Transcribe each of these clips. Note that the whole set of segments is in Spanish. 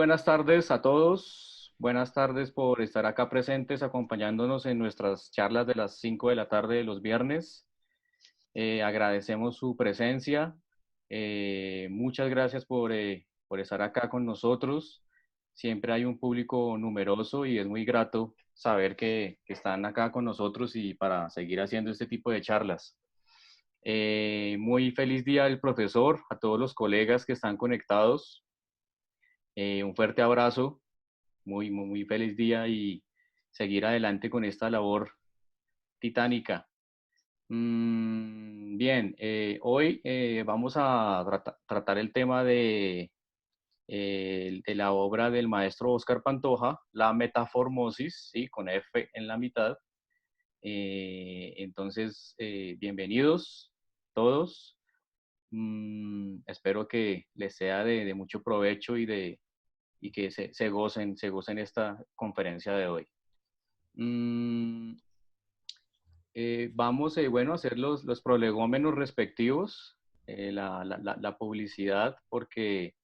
buenas tardes a todos. Buenas tardes por estar acá presentes, acompañándonos en nuestras charlas de las 5 de la tarde de los viernes. Agradecemos su presencia. Muchas gracias por estar acá con nosotros. Siempre hay un público numeroso y es muy grato saber que están acá con nosotros y para seguir haciendo este tipo de charlas. Muy feliz día del profesor, a todos los colegas que están conectados. Un fuerte abrazo, muy feliz día y seguir adelante con esta labor titánica. Bien, hoy vamos a tratar el tema de la obra del maestro Óscar Pantoja, La Metaformosis, ¿sí? Con F en la mitad. Entonces, bienvenidos todos. Espero que les sea de mucho provecho y que se gocen esta conferencia de hoy. Mm, Vamos, bueno, a hacer los prolegómenos respectivos, la publicidad, porque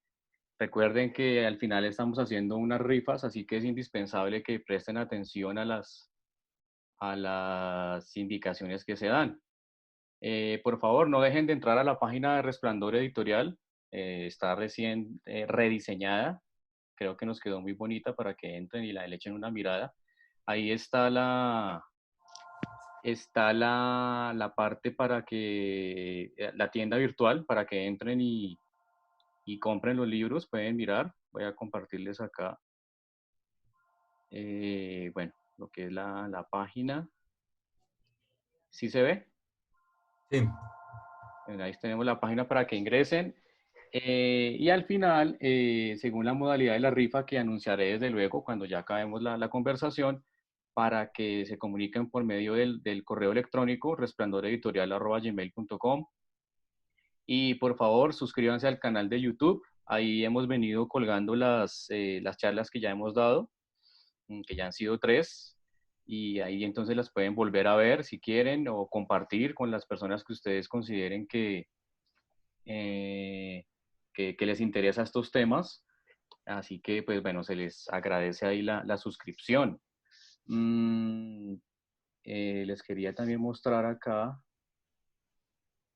recuerden que al final estamos haciendo unas rifas, así que es indispensable que presten atención a las indicaciones que se dan. Por favor, no dejen de entrar a la página de Resplandor Editorial, está recién rediseñada, creo que nos quedó muy bonita para que entren y le echen una mirada. Ahí está la parte para que, la tienda virtual, para que entren y compren los libros, pueden mirar. Voy a compartirles acá, bueno, lo que es la página. ¿Sí se ve? Sí. Bueno, ahí tenemos la página para que ingresen. Y al final, según la modalidad de la rifa que anunciaré desde luego cuando ya acabemos la conversación, para que se comuniquen por medio del correo electrónico resplandoreditorial@gmail.com. Y por favor, suscríbanse al canal de YouTube. Ahí hemos venido colgando las charlas que ya hemos dado, que ya han sido 3. Y ahí entonces las pueden volver a ver si quieren o compartir con las personas que ustedes consideren eh, que les interesa estos temas. Así que, pues bueno, se les agradece ahí la suscripción. Mm, Les quería también mostrar acá,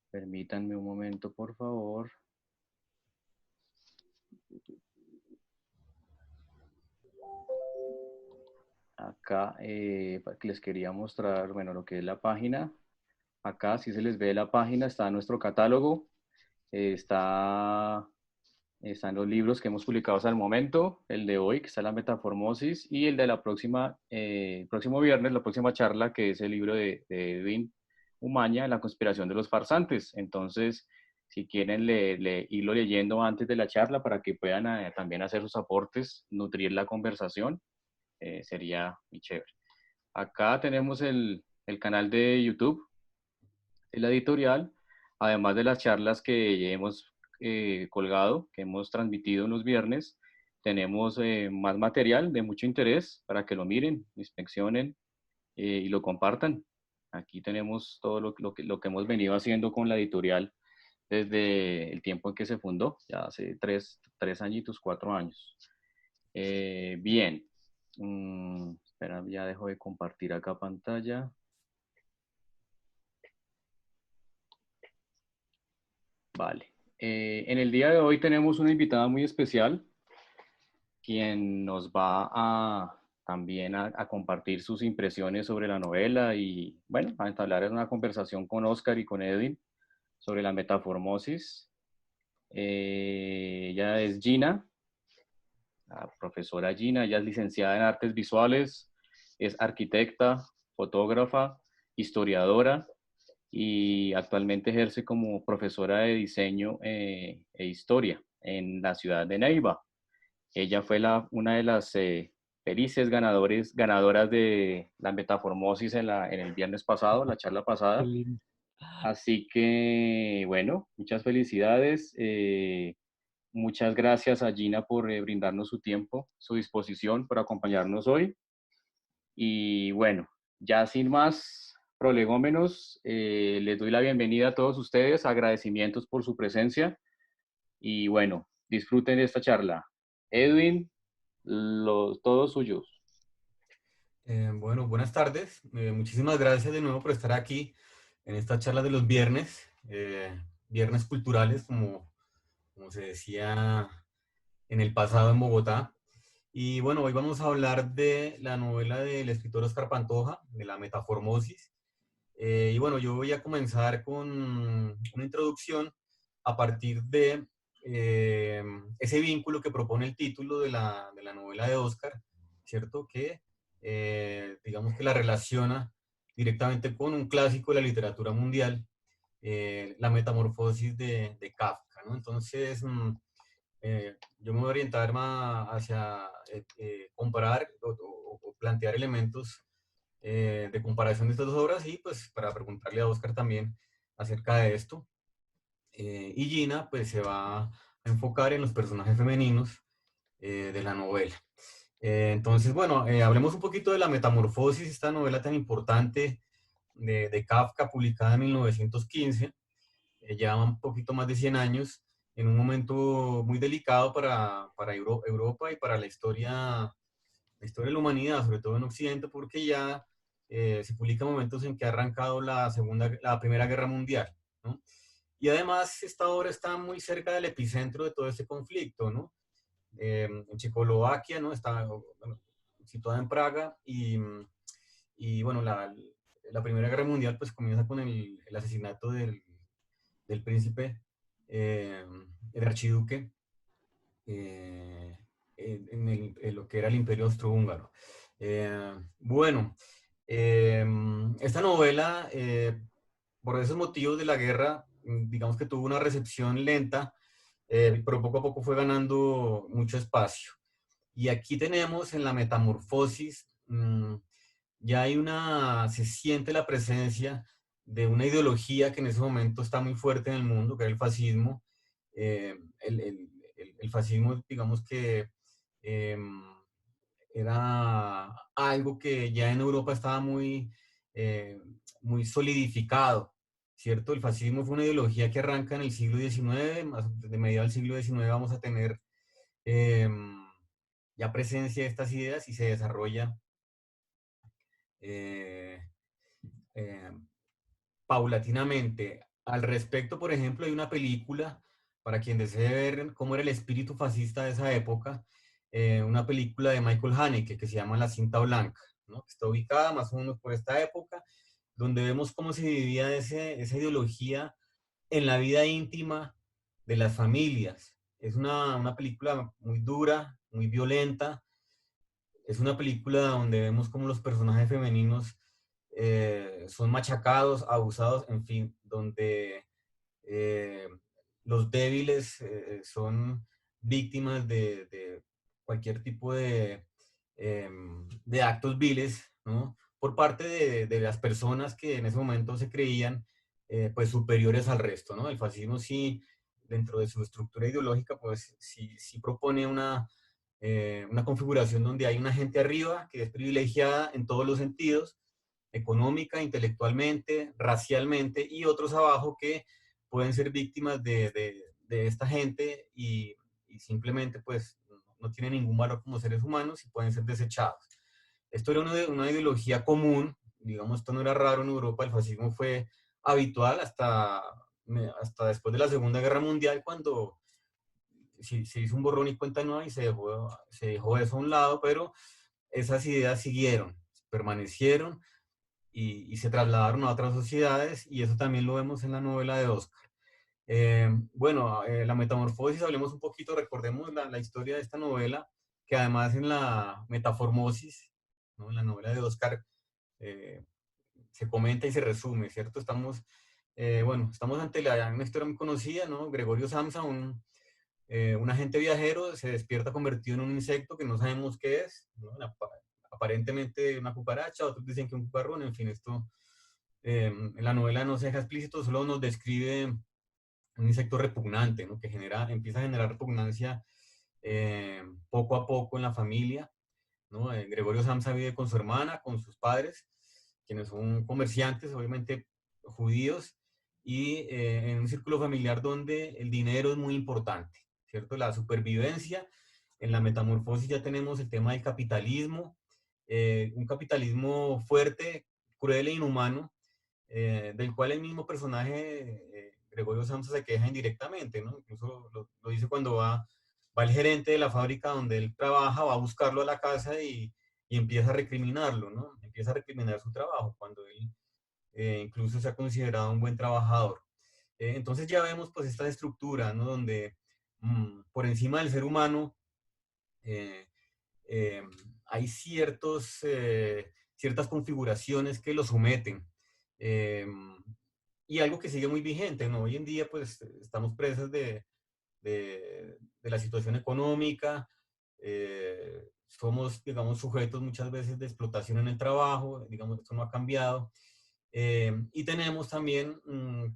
permítanme un momento, por favor. Acá les quería mostrar, bueno, lo que es la página. Acá, si se les ve la página, está nuestro catálogo, eh, está, están los libros que hemos publicado hasta el momento, el de hoy, que está la Metaformosis, y el de la próxima, el próximo viernes, la próxima charla, que es el libro de Edwin Umaña, La conspiración de los farsantes. Entonces, si quieren irlo leyendo antes de la charla para que puedan también hacer sus aportes, nutrir la conversación, sería muy chévere. Acá tenemos el canal de YouTube de la editorial, además de las charlas que hemos colgado, que hemos transmitido los viernes. Tenemos más material de mucho interés para que lo miren, inspeccionen y lo compartan. Aquí tenemos todo lo que hemos venido haciendo con la editorial desde el tiempo en que se fundó, ya hace tres añitos, 4 años. Bien, espera, ya dejo de compartir acá pantalla. Vale. En el día de hoy tenemos una invitada muy especial, quien nos va también a compartir sus impresiones sobre la novela y, bueno, a entablar una conversación con Oscar y con Edwin sobre la metaformosis. Ella es Gina, la profesora Gina. Ella es licenciada en artes visuales, es arquitecta, fotógrafa, historiadora y actualmente ejerce como profesora de diseño e historia en la ciudad de Neiva. Ella fue una de las felices ganadoras de la metaformosis en el viernes pasado, la charla Qué pasada. lindo. Así que, bueno, muchas felicidades. Muchas gracias a Gina por brindarnos su tiempo, su disposición, por acompañarnos hoy. Y bueno, ya sin más prolegómenos, les doy la bienvenida a todos ustedes, agradecimientos por su presencia y bueno, disfruten de esta charla. Edwin, Todos suyos. Bueno, buenas tardes. Muchísimas gracias de nuevo por estar aquí en esta charla de los viernes, viernes culturales, como se decía en el pasado en Bogotá. Y bueno, hoy vamos a hablar de la novela del escritor Oscar Pantoja, de la Metaformosis. Y bueno, yo voy a comenzar con una introducción a partir de ese vínculo que propone el título de la novela de Oscar, ¿cierto? Que digamos que la relaciona directamente con un clásico de la literatura mundial, La Metamorfosis de Kafka, ¿no? Entonces, yo me voy a orientar más hacia comparar o plantear elementos de comparación de estas dos obras y pues para preguntarle a Oscar también acerca de esto. Y Gina pues se va a enfocar en los personajes femeninos de la novela. Entonces, bueno, hablemos un poquito de La Metamorfosis, esta novela tan importante de Kafka, publicada en 1915, lleva un poquito más de 100 años, en un momento muy delicado para Europa y para la historia de la humanidad, sobre todo en Occidente, porque ya se publican momentos en que ha arrancado la Primera Guerra Mundial, ¿no? Y además esta obra está muy cerca del epicentro de todo este conflicto, ¿no? En Checoslovaquia, ¿no? Está bueno, situada en Praga y bueno, la Primera Guerra Mundial pues comienza con el asesinato del príncipe, el archiduque, eh, en lo que era el Imperio Austrohúngaro. Bueno, esta novela, por esos motivos de la guerra, digamos que tuvo una recepción lenta, pero poco a poco fue ganando mucho espacio. Y aquí tenemos en la metamorfosis, ya se siente la presencia de una ideología que en ese momento está muy fuerte en el mundo, que era el fascismo. El fascismo, digamos que eh, era algo que ya en Europa estaba muy solidificado, ¿cierto? El fascismo fue una ideología que arranca en el siglo XIX, más de mediados del siglo XIX vamos a tener eh, ya presencia de estas ideas y se desarrolla eh, eh, paulatinamente. Al respecto, por ejemplo, hay una película, para quien desee ver cómo era el espíritu fascista de esa época, una película de Michael Haneke que se llama La Cinta Blanca, ¿no? Que está ubicada más o menos por esta época, donde vemos cómo se vivía esa ideología en la vida íntima de las familias. Es una película muy dura, muy violenta, es una película donde vemos cómo los personajes femeninos son machacados, abusados, en fin, donde eh, los débiles son víctimas de cualquier tipo de actos viles, ¿no? Por parte de las personas que en ese momento se creían pues superiores al resto, ¿no? El fascismo sí, dentro de su estructura ideológica, pues sí propone una configuración donde hay una gente arriba que es privilegiada en todos los sentidos, económica, intelectualmente, racialmente, y otros abajo que pueden ser víctimas de esta gente y simplemente pues no tienen ningún valor como seres humanos y pueden ser desechados. Esto era una ideología común, digamos, esto no era raro en Europa, el fascismo fue habitual hasta después de la Segunda Guerra Mundial, cuando se hizo un borrón y cuenta nueva y se dejó eso a un lado, pero esas ideas siguieron, permanecieron y se trasladaron a otras sociedades y eso también lo vemos en la novela de Oscar. Bueno, la metamorfosis, hablemos un poquito, recordemos la historia de esta novela, que además en la metaformosis, ¿no? En la novela de Oscar, eh, se comenta y se resume, ¿cierto? Estamos ante una historia muy conocida, ¿no? Gregorio Samsa, un agente viajero, se despierta convertido en un insecto que no sabemos qué es, ¿no? Aparentemente una cucaracha, otros dicen que un cucarrón, en fin, esto en la novela no se deja explícito, solo nos describe un insecto repugnante, ¿no? Que empieza a generar repugnancia poco a poco en la familia, ¿no? Gregorio Samsa vive con su hermana, con sus padres, quienes son comerciantes, obviamente judíos, y en un círculo familiar donde el dinero es muy importante, ¿cierto? La supervivencia En la metamorfosis ya tenemos el tema del capitalismo, un capitalismo fuerte, cruel e inhumano, del cual el mismo personaje, Gregorio Samsa, se queja indirectamente, ¿no? Incluso lo dice cuando va el gerente de la fábrica donde él trabaja, va a buscarlo a la casa y empieza a recriminarlo, ¿no? Empieza a recriminar su trabajo, cuando él incluso se ha considerado un buen trabajador. Entonces ya vemos pues esta estructura, ¿no? Donde por encima del ser humano eh, eh, hay ciertas configuraciones que lo someten. Eh, y algo que sigue muy vigente, ¿no? Hoy en día pues estamos presas de la situación económica, somos, digamos, sujetos muchas veces de explotación en el trabajo, digamos, esto no ha cambiado. Y tenemos también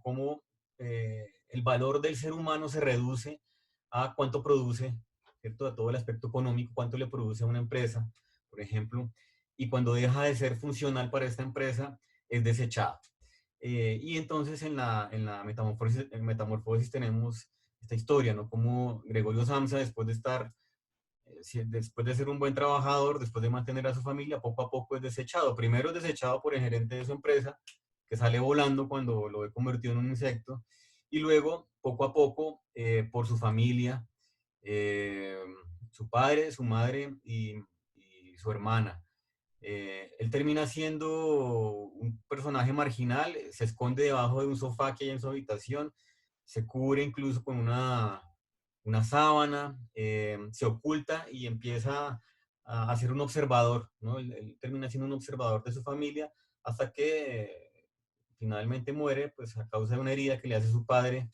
cómo el valor del ser humano se reduce a cuánto produce, ¿cierto? A todo el aspecto económico, cuánto le produce a una empresa, por ejemplo, y cuando deja de ser funcional para esta empresa, es desechado. Y entonces en metamorfosis tenemos esta historia, ¿no? Como Gregorio Samsa, después de estar después de ser un buen trabajador, después de mantener a su familia, poco a poco es desechado. Primero es desechado por el gerente de su empresa, que sale volando cuando lo ve convertido en un insecto, y luego, poco a poco, por su familia, eh, su padre, su madre y su hermana. Él termina siendo un personaje marginal, se esconde debajo de un sofá que hay en su habitación, se cubre incluso con una sábana, se oculta y empieza a ser un observador, ¿no? Él termina siendo un observador de su familia hasta que finalmente muere, pues a causa de una herida que le hace su padre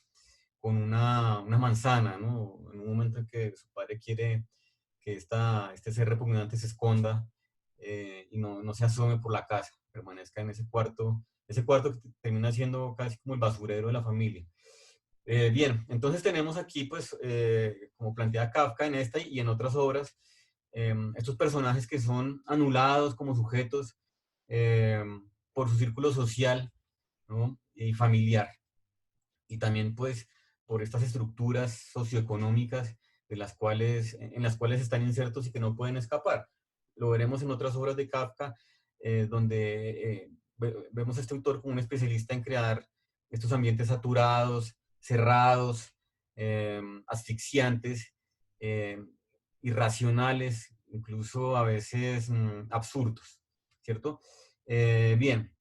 con una manzana, ¿no? En un momento en que su padre quiere que este ser repugnante se esconda y no se asome por la casa, permanezca en ese cuarto que termina siendo casi como el basurero de la familia. Bien, entonces tenemos aquí, pues, como plantea Kafka en esta y en otras obras, estos personajes que son anulados como sujetos eh, por su círculo social, ¿no? Y familiar. Y también, pues, por estas estructuras socioeconómicas en las cuales están insertos y que no pueden escapar. Lo veremos en otras obras de Kafka, donde vemos a este autor como un especialista en crear estos ambientes saturados, cerrados, asfixiantes, eh, irracionales, incluso a veces absurdos, ¿cierto? Bien,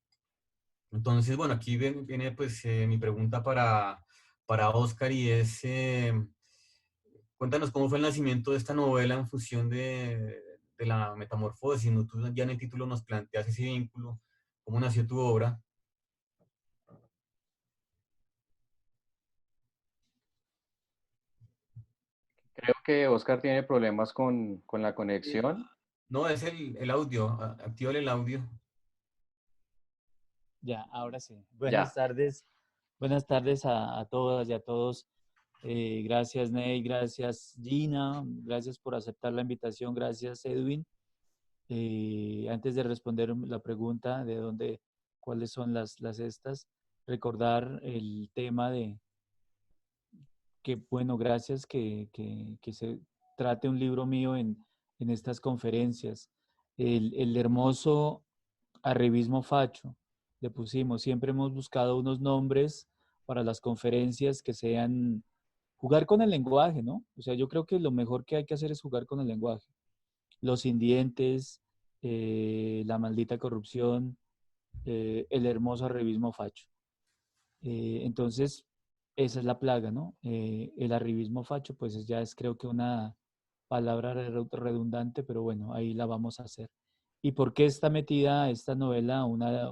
entonces, bueno, aquí viene, pues mi pregunta para Oscar y es, cuéntanos cómo fue el nacimiento de esta novela en función de la metamorfosis, ¿no? Tú ya en el título nos planteas ese vínculo, cómo nació tu obra. Creo que Oscar tiene problemas con la conexión. No, es el audio, activa el audio. Ya, ahora sí. Ya. Buenas tardes a todas y a todos. Gracias, Ney, gracias, Gina, gracias por aceptar la invitación, gracias, Edwin. Antes de responder la pregunta de dónde, cuáles son las estas, recordar el tema de que, bueno, gracias que se trate un libro mío en estas conferencias. El hermoso arribismo facho, le pusimos. Siempre hemos buscado unos nombres para las conferencias que sean jugar con el lenguaje, ¿no? O sea, yo creo que lo mejor que hay que hacer es jugar con el lenguaje. Los sin dientes, la maldita corrupción, el hermoso arribismo facho. Entonces, esa es la plaga, ¿no? El arribismo facho, pues ya es creo que una palabra redundante, pero bueno, ahí la vamos a hacer. ¿Y por qué está metida esta novela,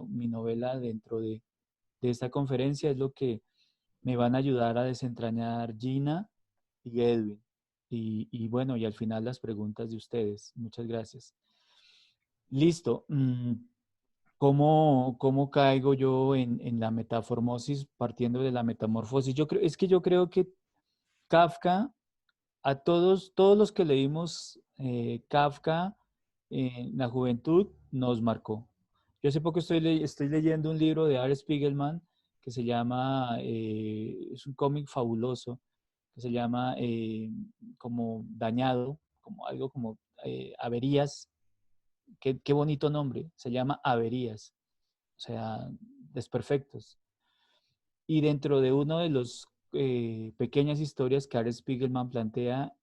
mi novela dentro de esta conferencia? Es lo que me van a ayudar a desentrañar Gina y Edwin. Y bueno, y al final las preguntas de ustedes. Muchas gracias. Listo. ¿Cómo caigo yo en la metamorfosis partiendo de la metamorfosis? Yo creo que Kafka, a todos los que leímos Kafka en la juventud, nos marcó. Yo hace poco estoy leyendo un libro de Art Spiegelman que se llama, es un cómic fabuloso, que se llama como Dañado, como algo como averías. Qué bonito nombre, se llama Averías, o sea, desperfectos. Y dentro de uno de los pequeñas historias que Art Spiegelman plantea,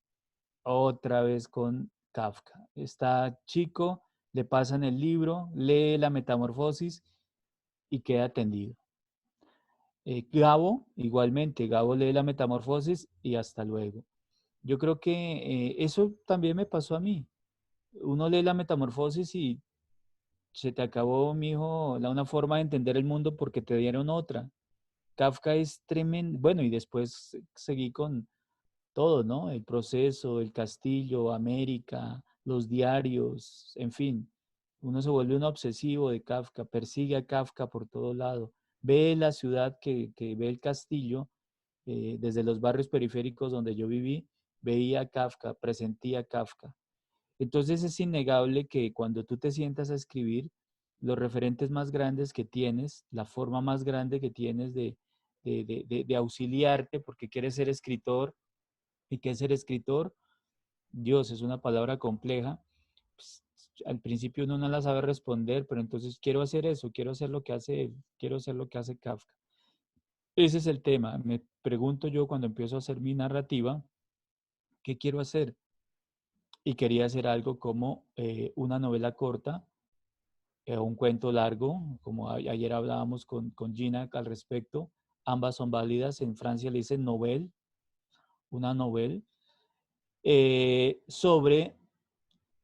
otra vez con Kafka. Está chico, le pasan el libro, lee la Metamorfosis y queda tendido. Gabo, igualmente, Gabo lee la Metamorfosis y hasta luego. Yo creo que eso también me pasó a mí. Uno lee la Metamorfosis y se te acabó, mijo, una forma de entender el mundo porque te dieron otra. Kafka es tremendo. Bueno, y después seguí con todo, ¿no? El Proceso, El Castillo, América, los diarios, en fin. Uno se vuelve un obsesivo de Kafka, persigue a Kafka por todo lado. Ve la ciudad que ve el castillo, desde los barrios periféricos donde yo viví, veía a Kafka, presentía a Kafka. Entonces es innegable que cuando tú te sientas a escribir, los referentes más grandes que tienes, la forma más grande que tienes de auxiliarte porque quieres ser escritor, y qué es ser escritor. Dios, es una palabra compleja. Pues, al principio uno no la sabe responder, pero entonces quiero hacer eso, quiero hacer lo que hace él, quiero hacer lo que hace Kafka. Ese es el tema. Me pregunto yo cuando empiezo a hacer mi narrativa, ¿qué quiero hacer? Y quería hacer algo como una novela corta, un cuento largo, como ayer hablábamos con Gina al respecto. Ambas son válidas. En Francia le dicen novel, una novel, sobre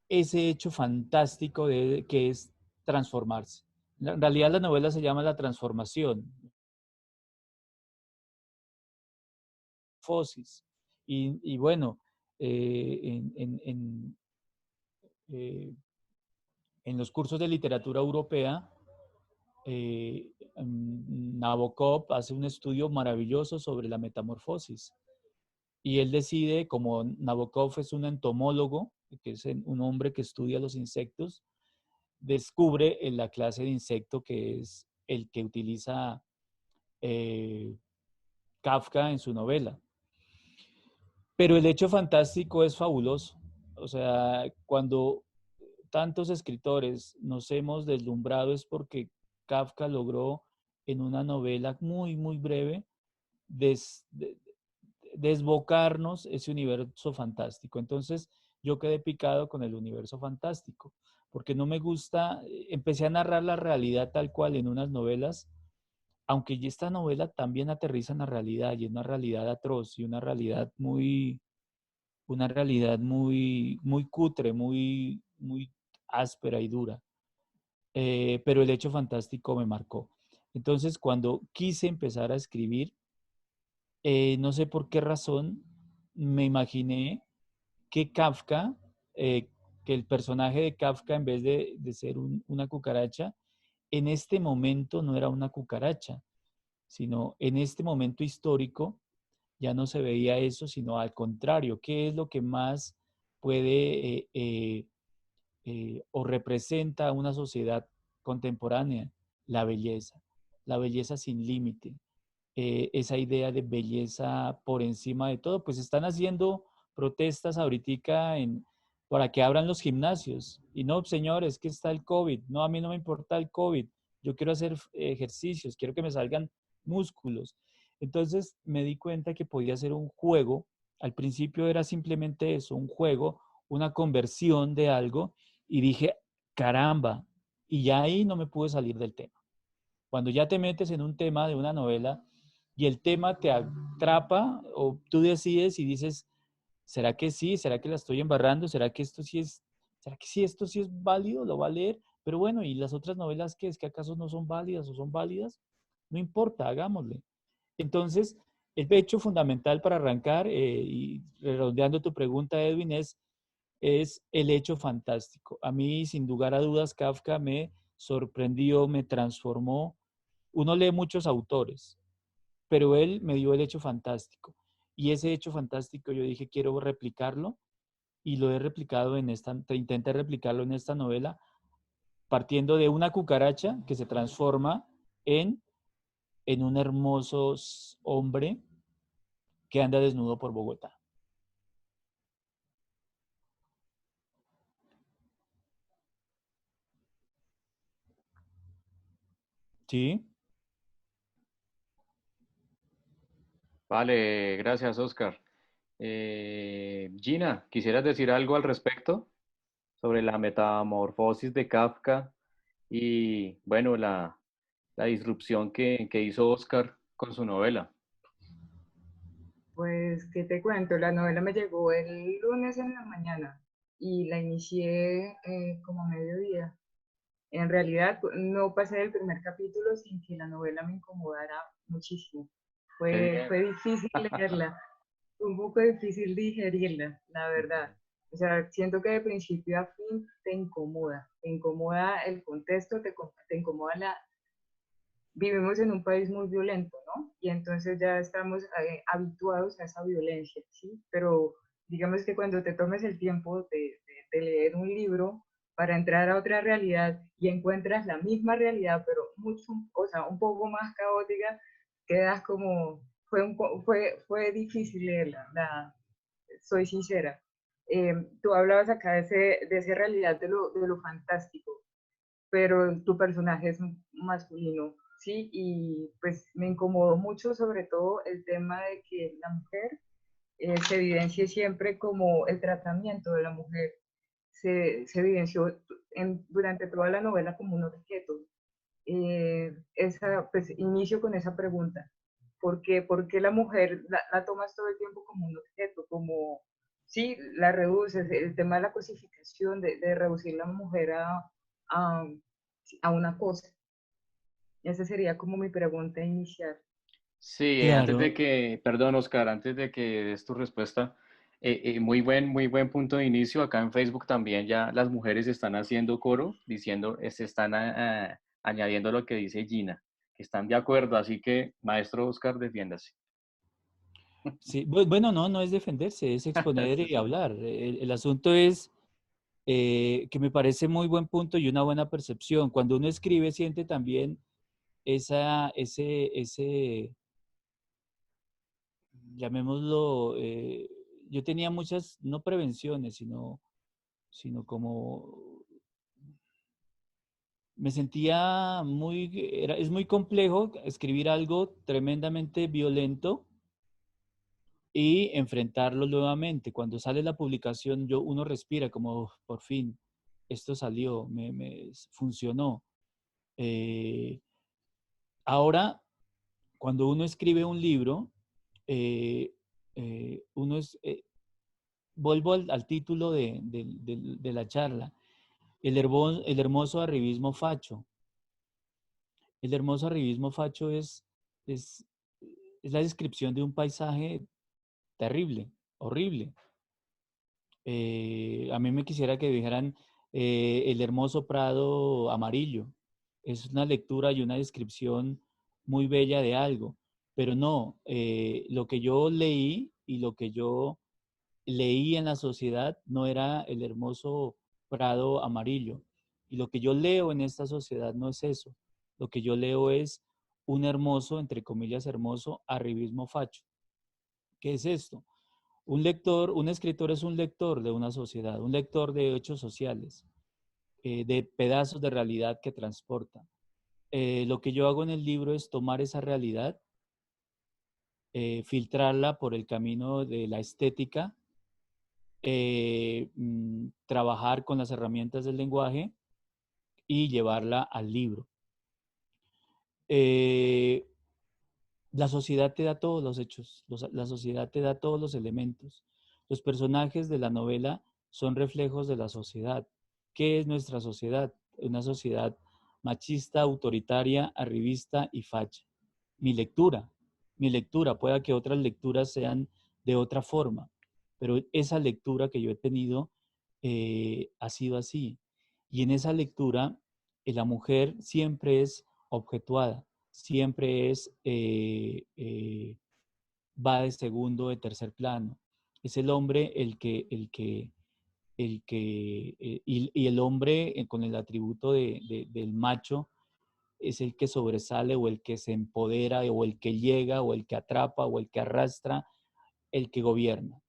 ese hecho fantástico que es transformarse. En realidad la novela se llama La Transformación, Fosis. Y bueno, eh, en, en, en, eh, en los cursos de literatura europea, Nabokov hace un estudio maravilloso sobre la metamorfosis. Y él decide, como Nabokov es un entomólogo, que es un hombre que estudia los insectos, descubre en la clase de insecto que es el que utiliza Kafka en su novela. Pero el hecho fantástico es fabuloso. O sea, cuando tantos escritores nos hemos deslumbrado es porque Kafka logró en una novela muy, muy breve desbocarnos ese universo fantástico. Entonces yo quedé picado con el universo fantástico, porque no me gusta, empecé a narrar la realidad tal cual en unas novelas, aunque esta novela también aterriza en la realidad y es una realidad atroz y una realidad muy, muy cutre, muy, muy áspera y dura. Pero el hecho fantástico me marcó. Entonces, cuando quise empezar a escribir, no sé por qué razón, me imaginé que Kafka, que el personaje de Kafka, en vez de ser una cucaracha, en este momento no era una cucaracha, sino en este momento histórico ya no se veía eso, sino al contrario, ¿qué es lo que más puede o representa una sociedad contemporánea? La belleza sin límite, esa idea de belleza por encima de todo. Pues están haciendo protestas ahorita para que abran los gimnasios. Y no, señores, que está el COVID. No, a mí no me importa el COVID. Yo quiero hacer ejercicios, quiero que me salgan músculos. Entonces me di cuenta que podía ser un juego. Al principio era simplemente eso, un juego, una conversión de algo. Y dije, caramba. Y ya ahí no me pude salir del tema. Cuando ya te metes en un tema de una novela y el tema te atrapa o tú decides y dices, ¿será que sí? ¿Será que la estoy embarrando? ¿Será que esto sí es válido? ¿Lo va a leer? Pero bueno, ¿y las otras novelas qué? ¿Es que acaso no son válidas o son válidas? No importa, hagámosle. Entonces, el hecho fundamental para arrancar, y redondeando tu pregunta, Edwin, es el hecho fantástico. A mí, sin lugar a dudas, Kafka me sorprendió, me transformó. Uno lee muchos autores, pero él me dio el hecho fantástico. Y ese hecho fantástico yo dije, quiero replicarlo y lo he replicado intenté replicarlo en esta novela, partiendo de una cucaracha que se transforma en, en un hermoso hombre que anda desnudo por Bogotá. Sí. Vale, gracias, Oscar. Gina, ¿quisieras decir algo al respecto sobre la metamorfosis de Kafka y, bueno, la disrupción que hizo Oscar con su novela? Pues, ¿qué te cuento? La novela me llegó el lunes en la mañana y la inicié como a mediodía. En realidad, no pasé del primer capítulo sin que la novela me incomodara muchísimo. Qué Fue bien. difícil leerla, fue un poco difícil digerirla, la verdad. O sea, siento que de principio a fin te incomoda el contexto, te incomoda vivimos en un país muy violento, ¿no? Y entonces ya estamos habituados a esa violencia, ¿sí? Pero digamos que cuando te tomes el tiempo de leer un libro para entrar a otra realidad y encuentras la misma realidad, pero mucho, o sea, un poco más caótica, quedas como, fue difícil leerla, soy sincera. Tú hablabas acá de esa realidad de lo fantástico, pero tu personaje es masculino, ¿sí? Y pues me incomodó mucho sobre todo el tema de que la mujer se evidencie siempre como el tratamiento de la mujer se evidenció durante toda la novela como un objeto. Pues inicio con esa pregunta. ¿Por qué la mujer la tomas todo el tiempo como un objeto? Como, sí, la reduces, el tema de la cosificación, de reducir la mujer a, a una cosa. Esa sería como mi pregunta inicial. Sí, Claro. perdón, Oscar, antes de que des tu respuesta, muy buen punto de inicio. Acá en Facebook también ya las mujeres están haciendo coro, diciendo, se están añadiendo lo que dice Gina, que están de acuerdo, así que, maestro Oscar, defiéndase. Sí, bueno, no, no es defenderse, es exponer Sí, y sí. hablar. El asunto es que me parece muy buen punto y una buena percepción. Cuando uno escribe, siente también ese, llamémoslo, yo tenía muchas, no prevenciones, sino como me sentía es muy complejo escribir algo tremendamente violento y enfrentarlo nuevamente. Cuando sale la publicación, uno respira como, "Uf, por fin, esto salió, funcionó". Eh, Ahora, cuando uno escribe un libro, eh, uno es, vuelvo al título de la charla, el hermoso arribismo facho. El hermoso arribismo facho es, es la descripción de un paisaje terrible, horrible. A mí me quisiera que dijeran el hermoso prado amarillo. Es una lectura y una descripción muy bella de algo, pero no, lo que yo leí y lo que yo leí en la sociedad no era el hermoso prado amarillo. Y lo que yo leo en esta sociedad no es eso. Lo que yo leo es un hermoso, entre comillas, hermoso arribismo facho. ¿Qué es esto? Un lector, un escritor es un lector de una sociedad, un lector de hechos sociales, de pedazos de realidad que transporta. Lo que yo hago en el libro es tomar esa realidad, filtrarla por el camino de la estética, trabajar con las herramientas del lenguaje y llevarla al libro. Eh, la sociedad te da todos los hechos, la sociedad te da todos los elementos. Los personajes de la novela son reflejos de la sociedad. ¿Qué es nuestra sociedad? Una sociedad machista, autoritaria, arribista y facha. Mi lectura, mi lectura, pueda que otras lecturas sean de otra forma, pero esa lectura que yo he tenido ha sido así. Y en esa lectura, la mujer siempre es objetuada, siempre va de segundo, de tercer plano. Es el hombre y el hombre con el atributo del macho es el que sobresale o el que se empodera o el que llega o el que atrapa o el que arrastra, el que gobierna.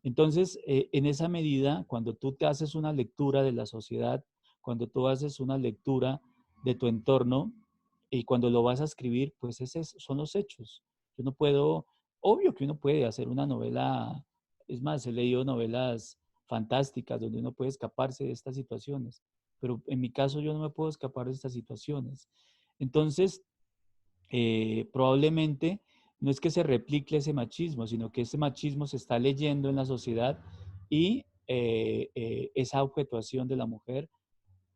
Entonces, en esa medida, cuando tú te haces una lectura de la sociedad, cuando tú haces una lectura de tu entorno, y cuando lo vas a escribir, pues son los hechos. Yo no puedo, obvio que uno puede hacer una novela, es más, he leído novelas fantásticas donde uno puede escaparse de estas situaciones, pero en mi caso yo no me puedo escapar de estas situaciones. Entonces, probablemente no es que se replique ese machismo, sino que ese machismo se está leyendo en la sociedad y esa objetuación de la mujer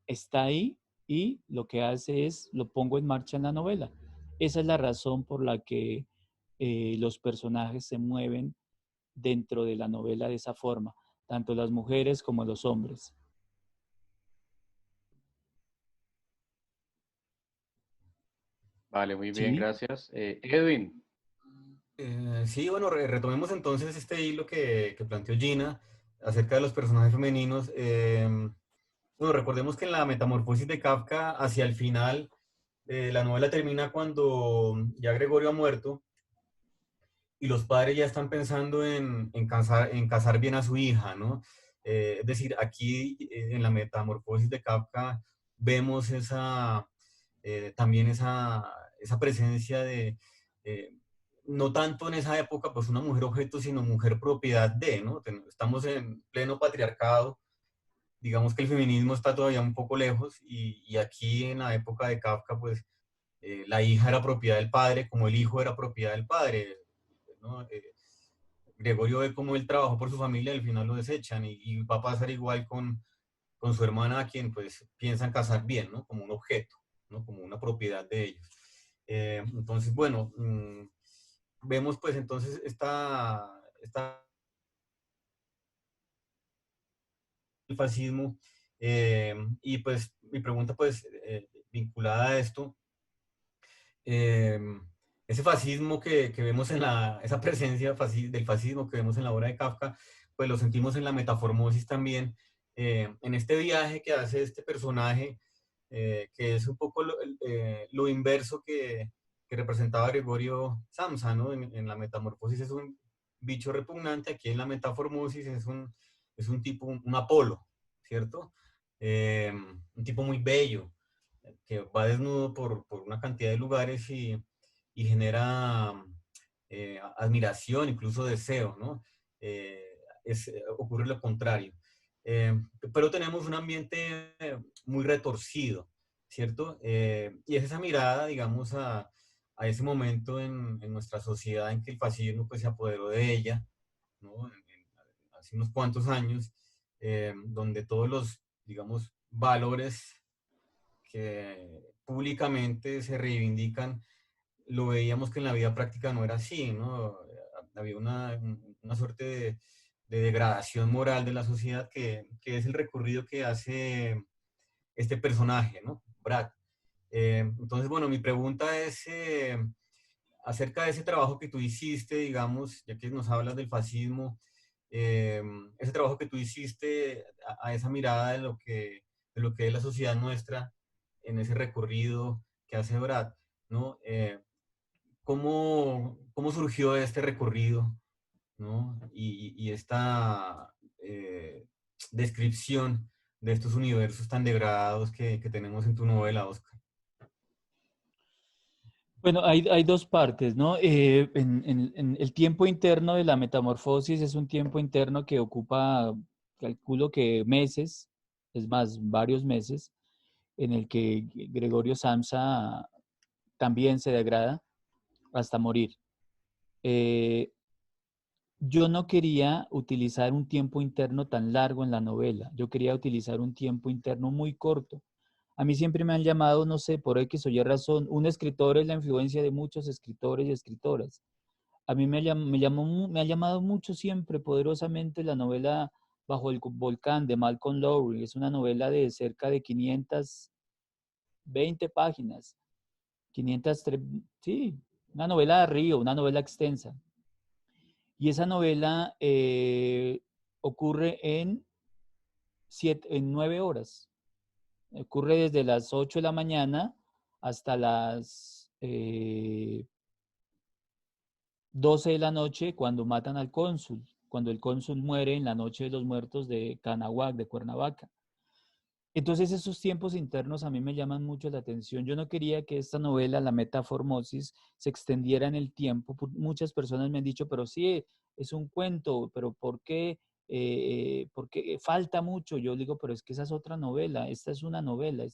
está ahí y lo que hace es lo pongo en marcha en la novela. Esa es la razón por la que los personajes se mueven dentro de la novela de esa forma, tanto las mujeres como los hombres. Vale, muy bien, ¿Sí? gracias. Edwin, Sí, bueno, retomemos entonces este hilo que planteó Gina acerca de los personajes femeninos. Bueno, recordemos que en la metamorfosis de Kafka, hacia el final, la novela termina cuando ya Gregorio ha muerto y los padres ya están pensando en casar bien a su hija, ¿no? Es decir, aquí en la metamorfosis de Kafka vemos también esa presencia de, eh, no tanto en esa época, pues una mujer objeto, sino mujer propiedad de, ¿no? Estamos en pleno patriarcado, digamos que el feminismo está todavía un poco lejos y aquí en la época de Kafka, pues la hija era propiedad del padre, como el hijo era propiedad del padre, ¿no? Gregorio ve cómo él trabajó por su familia y al final lo desechan y va a pasar igual con su hermana a quien pues piensan casar bien, ¿no? Como un objeto, ¿no? Como una propiedad de ellos. Entonces, bueno, vemos pues entonces el fascismo y pues mi pregunta pues vinculada a esto, eh, ese fascismo que vemos esa presencia del fascismo que vemos en la obra de Kafka, pues lo sentimos en la Metaformosis también, en este viaje que hace este personaje, que es un poco lo inverso que representaba Gregorio Samsa, ¿no? En la Metamorfosis es un bicho repugnante, aquí en la Metaformosis es un tipo, un Apolo, ¿cierto? Un tipo muy bello, que va desnudo por una cantidad de lugares y genera admiración, incluso deseo, ¿no? Ocurre lo contrario. Eh, pero tenemos un ambiente muy retorcido, ¿cierto? Y es esa mirada, digamos, a ese momento en nuestra sociedad en que el fascismo pues, se apoderó de ella, ¿no? Hace unos cuantos años, donde todos los, digamos, valores que públicamente se reivindican, lo veíamos que en la vida práctica no era así, ¿no? Había una suerte de degradación moral de la sociedad que es el recorrido que hace este personaje, ¿no? Brad. Entonces, bueno, mi pregunta es acerca de ese trabajo que tú hiciste, digamos, ya que nos hablas del fascismo, eh, ese trabajo que tú hiciste a esa mirada de lo que es la sociedad nuestra en ese recorrido que hace Brad, ¿no? ¿Cómo surgió este recorrido, ¿no? Y esta descripción de estos universos tan degradados que tenemos en tu novela, Oscar. Bueno, hay dos partes, ¿no? En el tiempo interno de la metamorfosis es un tiempo interno que ocupa, calculo que meses, es más, varios meses, en el que Gregorio Samsa también se degrada hasta morir. Eh, yo no quería utilizar un tiempo interno tan largo en la novela, yo quería utilizar un tiempo interno muy corto. A mí siempre me han llamado, no sé, por X o Y razón, un escritor es la influencia de muchos escritores y escritoras. A mí me ha llamado mucho siempre, poderosamente, la novela Bajo el volcán de Malcolm Lowry. Es una novela de cerca de 520 páginas. 503, sí, una novela de río, una novela extensa. Y esa novela ocurre en 9 horas. Ocurre desde las 8 de la mañana hasta las 12 de la noche cuando matan al cónsul, cuando el cónsul muere en la noche de los muertos de Canahuac, de Cuernavaca. Entonces esos tiempos internos a mí me llaman mucho la atención. Yo no quería que esta novela, La Metaformosis, se extendiera en el tiempo. Muchas personas me han dicho, pero sí, es un cuento, pero ¿por qué? Porque falta mucho. Yo digo, pero es que esa es otra novela, esta es una novela.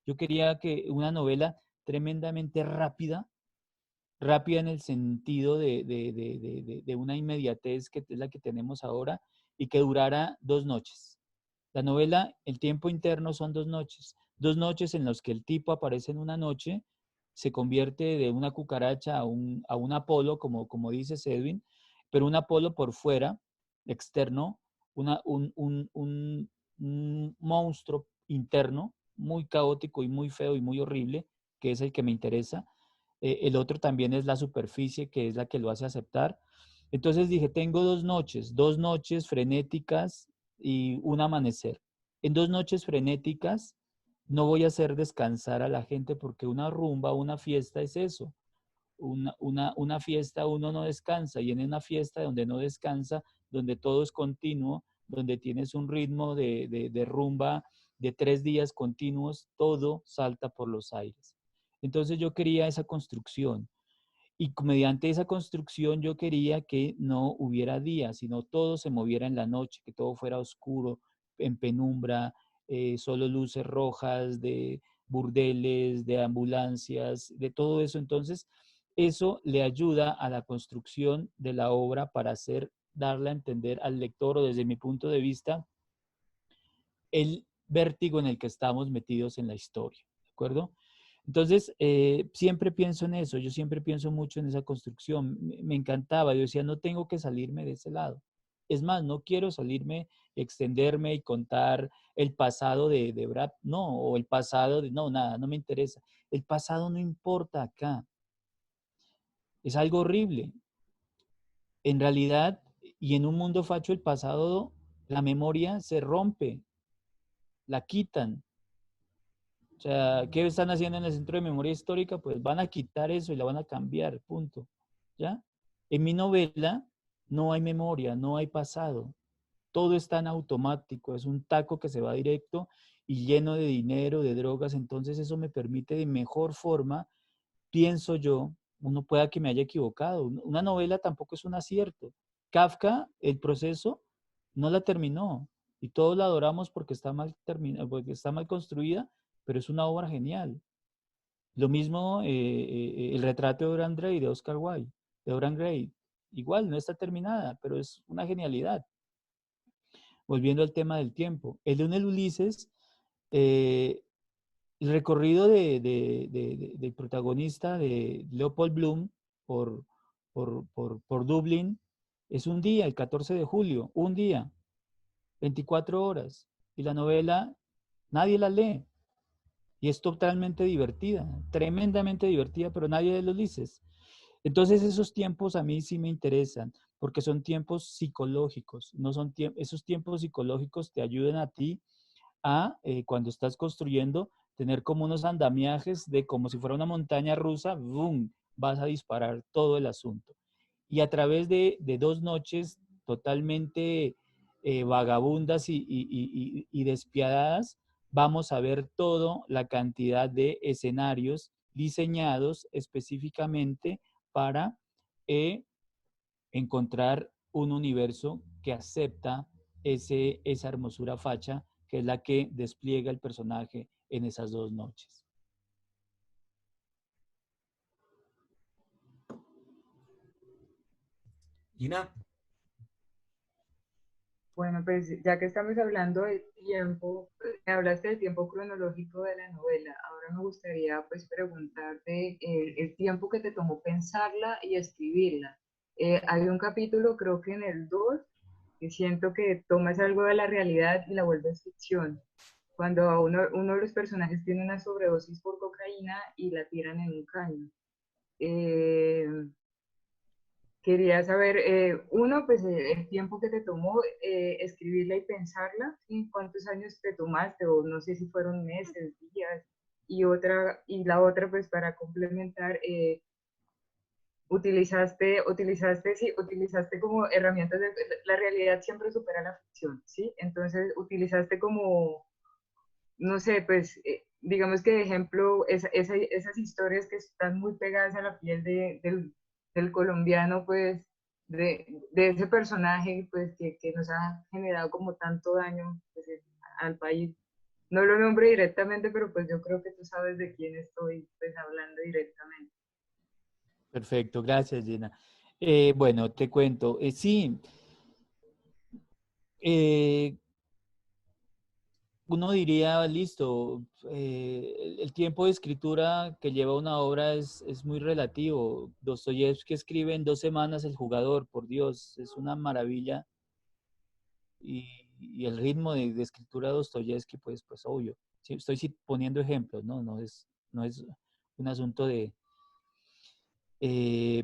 Yo quería que una novela tremendamente rápida, rápida en el sentido de una inmediatez que es la que tenemos ahora y que durara 2 noches. La novela, el tiempo interno son 2 noches en las que el tipo aparece en una noche, se convierte de una cucaracha a un Apolo, como dice Edwin, pero un Apolo por fuera, externo, un monstruo interno, muy caótico y muy feo y muy horrible, que es el que me interesa. El otro también es la superficie, que es la que lo hace aceptar. Entonces dije, tengo 2 noches frenéticas y un amanecer. En 2 noches frenéticas no voy a hacer descansar a la gente porque una rumba, una fiesta es eso. Una fiesta uno no descansa y en una fiesta donde no descansa, donde todo es continuo, donde tienes un ritmo de rumba de 3 días continuos, todo salta por los aires. Entonces yo quería esa construcción. Y mediante esa construcción yo quería que no hubiera día, sino todo se moviera en la noche, que todo fuera oscuro, en penumbra, solo luces rojas de burdeles, de ambulancias, de todo eso. Entonces, eso le ayuda a la construcción de la obra para darle a entender al lector, o desde mi punto de vista, el vértigo en el que estamos metidos en la historia, ¿de acuerdo? Entonces, siempre pienso en eso, yo siempre pienso mucho en esa construcción, me encantaba, yo decía, no tengo que salirme de ese lado. Es más, no quiero salirme, extenderme y contar el pasado de Brad, no, o el pasado no, nada, no me interesa. El pasado no importa acá, es algo horrible. En realidad, y en un mundo facho, el pasado, la memoria se rompe, la quitan. O sea, ¿qué están haciendo en el Centro de Memoria Histórica? Pues van a quitar eso y la van a cambiar, punto. ¿Ya? En mi novela no hay memoria, no hay pasado. Todo está en automático, es un taco que se va directo y lleno de dinero, de drogas. Entonces eso me permite de mejor forma, pienso yo, uno pueda que me haya equivocado. Una novela tampoco es un acierto. Kafka, el proceso, no la terminó y todos la adoramos porque está mal terminada, porque está mal construida, pero es una obra genial. Lo mismo el retrato de Dorian Gray, de Oscar Wilde, de Dorian Gray. Igual, no está terminada, pero es una genialidad. Volviendo al tema del tiempo. El de un Ulises, el recorrido del protagonista, de Leopold Bloom, por Dublín, es un día, el 14 de julio, un día, 24 horas. Y la novela, nadie la lee. Y es totalmente divertida, tremendamente divertida, pero nadie los dice. Entonces esos tiempos a mí sí me interesan, porque son tiempos psicológicos, no son esos tiempos psicológicos te ayudan a ti a, cuando estás construyendo, tener como unos andamiajes de como si fuera una montaña rusa, ¡boom!, vas a disparar todo el asunto. Y a través de 2 noches totalmente vagabundas y despiadadas, vamos a ver toda la cantidad de escenarios diseñados específicamente para encontrar un universo que acepta esa hermosura facha que es la que despliega el personaje en esas 2 noches. Gina, Bueno, pues ya que estamos hablando de tiempo, me hablaste del tiempo cronológico de la novela. Ahora me gustaría pues preguntarte el tiempo que te tomó pensarla y escribirla. Hay un capítulo, creo que en el 2, que siento que tomas algo de la realidad y la vuelves ficción. Cuando uno de los personajes tiene una sobredosis por cocaína y la tiran en un caño. Eh, Quería saber, uno, pues el tiempo que te tomó escribirla y pensarla, y cuántos años te tomaste, o no sé si fueron meses, días, y la otra, pues para complementar, sí, utilizaste como herramientas la realidad siempre supera la ficción, ¿sí? Entonces, utilizaste como no sé, pues digamos que de ejemplo, esas historias que están muy pegadas a la piel del colombiano, pues de ese personaje pues que nos ha generado como tanto daño pues, al país. No lo nombro directamente, pero pues yo creo que tú sabes de quién estoy pues hablando directamente. Perfecto, gracias, Gina. Bueno, te cuento. Sí, eh, uno diría, listo, el tiempo de escritura que lleva una obra es muy relativo. Dostoyevsky escribe en 2 semanas El jugador, por Dios, es una maravilla. Y el ritmo de escritura de Dostoyevsky, pues obvio. Sí, estoy poniendo ejemplos, ¿no? No es un asunto de,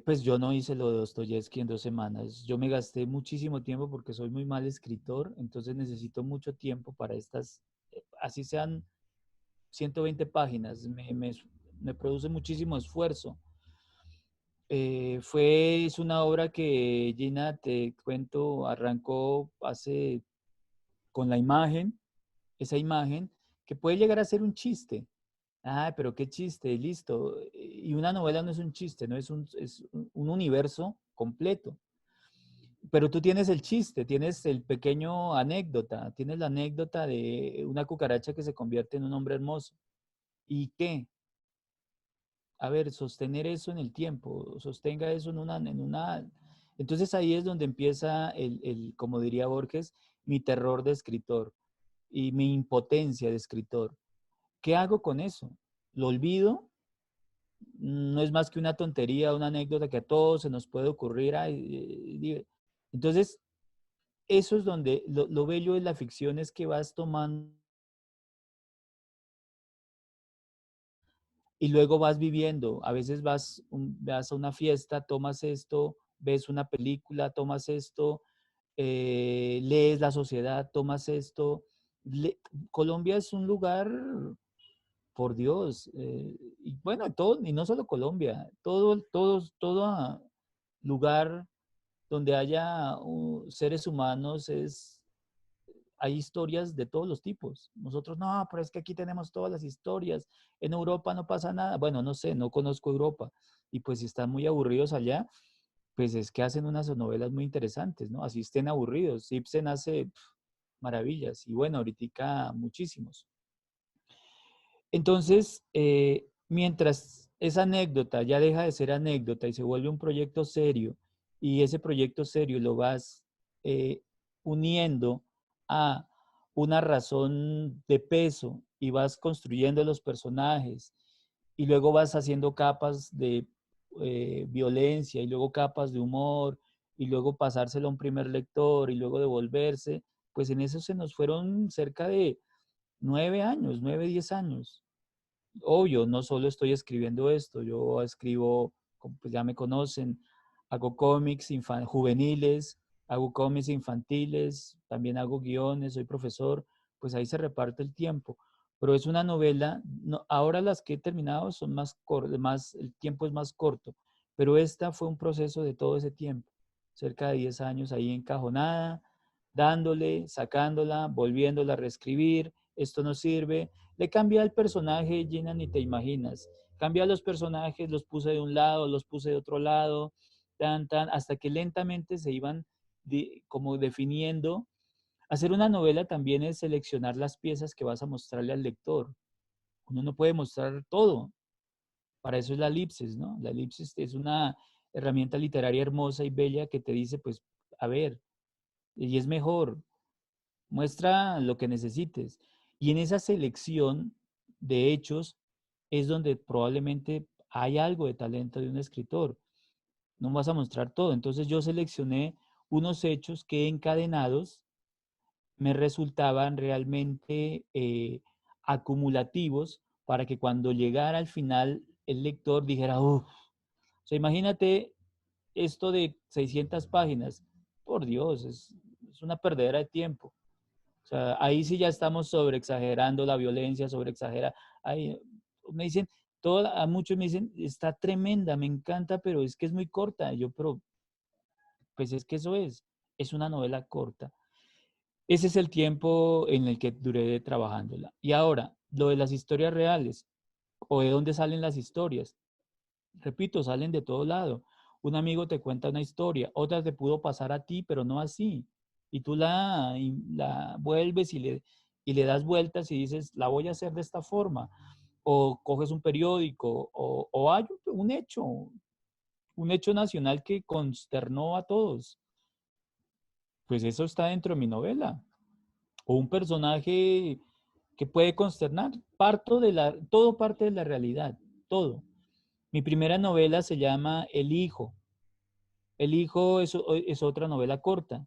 pues yo no hice lo de Dostoyevsky en 2 semanas. Yo me gasté muchísimo tiempo porque soy muy mal escritor, entonces necesito mucho tiempo para estas, así sean 120 páginas, me produce muchísimo esfuerzo. Es una obra que Gina, te cuento, arrancó con la imagen, esa imagen, que puede llegar a ser un chiste. Ah, pero qué chiste, listo. Y una novela no es un chiste, no es un universo completo. Pero tú tienes el chiste, tienes el pequeño anécdota, tienes la anécdota de una cucaracha que se convierte en un hombre hermoso. ¿Y qué? A ver, sostener eso en el tiempo, sostenga eso en una. Entonces ahí es donde empieza como diría Borges, mi terror de escritor y mi impotencia de escritor. ¿Qué hago con eso? ¿Lo olvido? No es más que una tontería, una anécdota que a todos se nos puede ocurrir. Entonces, eso es donde lo bello de la ficción es que vas tomando y luego vas viviendo. A veces vas a una fiesta, tomas esto, ves una película, tomas esto, lees la sociedad, tomas esto. Colombia es un lugar, por Dios, y bueno, todo, y no solo Colombia, todo lugar donde haya seres humanos hay historias de todos los tipos. Nosotros, no, pero es que aquí tenemos todas las historias. En Europa no pasa nada. Bueno, no sé, no conozco Europa. Y pues si están muy aburridos allá, pues es que hacen unas novelas muy interesantes, ¿no? Así estén aburridos. Ibsen hace maravillas. Y bueno, ahorita muchísimos. Entonces, mientras esa anécdota ya deja de ser anécdota y se vuelve un proyecto serio, y ese proyecto serio lo vas eh, uniendo a una razón de peso y vas construyendo los personajes y luego vas haciendo capas de violencia y luego capas de humor y luego pasárselo a un primer lector y luego devolverse, pues en eso se nos fueron cerca de 9 años, 9, 10 años. Obvio, no solo estoy escribiendo esto, yo escribo, como pues ya me conocen, hago cómics juveniles, hago cómics infantiles, también hago guiones, soy profesor, pues ahí se reparte el tiempo. Pero es una novela, ahora las que he terminado son más cortas, el tiempo es más corto, pero esta fue un proceso de todo ese tiempo, cerca de 10 años ahí encajonada, dándole, sacándola, volviéndola a reescribir, esto no sirve, le cambié al personaje, Gina, ni te imaginas. Cambié a los personajes, los puse de un lado, los puse de otro lado, hasta que lentamente se iban como definiendo. Hacer una novela también es seleccionar las piezas que vas a mostrarle al lector. Uno no puede mostrar todo. Para eso es la elipsis, ¿no? La elipsis es una herramienta literaria hermosa y bella que te dice, pues, a ver, y es mejor, muestra lo que necesites. Y en esa selección de hechos es donde probablemente hay algo de talento de un escritor. No vas a mostrar todo. Entonces yo seleccioné unos hechos que encadenados me resultaban realmente acumulativos para que cuando llegara al final el lector dijera, uff, o sea, imagínate esto de 600 páginas. Por Dios, es una perdedera de tiempo. O sea, ahí sí ya estamos sobreexagerando la violencia, sobreexagera. Ahí me dicen, a muchos me dicen, está tremenda, me encanta, pero es que es muy corta. Yo, pero, pues es que eso es una novela corta. Ese es el tiempo en el que duré trabajándola. Y ahora, lo de las historias reales, o de dónde salen las historias. Repito, salen de todo lado. Un amigo te cuenta una historia, otra te pudo pasar a ti, pero no así. Y tú la vuelves y le das vueltas y dices, la voy a hacer de esta forma. O coges un periódico, o hay un hecho nacional que consternó a todos. Pues eso está dentro de mi novela. O un personaje que puede consternar. Todo parte de la realidad, todo. Mi primera novela se llama El Hijo. El Hijo es otra novela corta.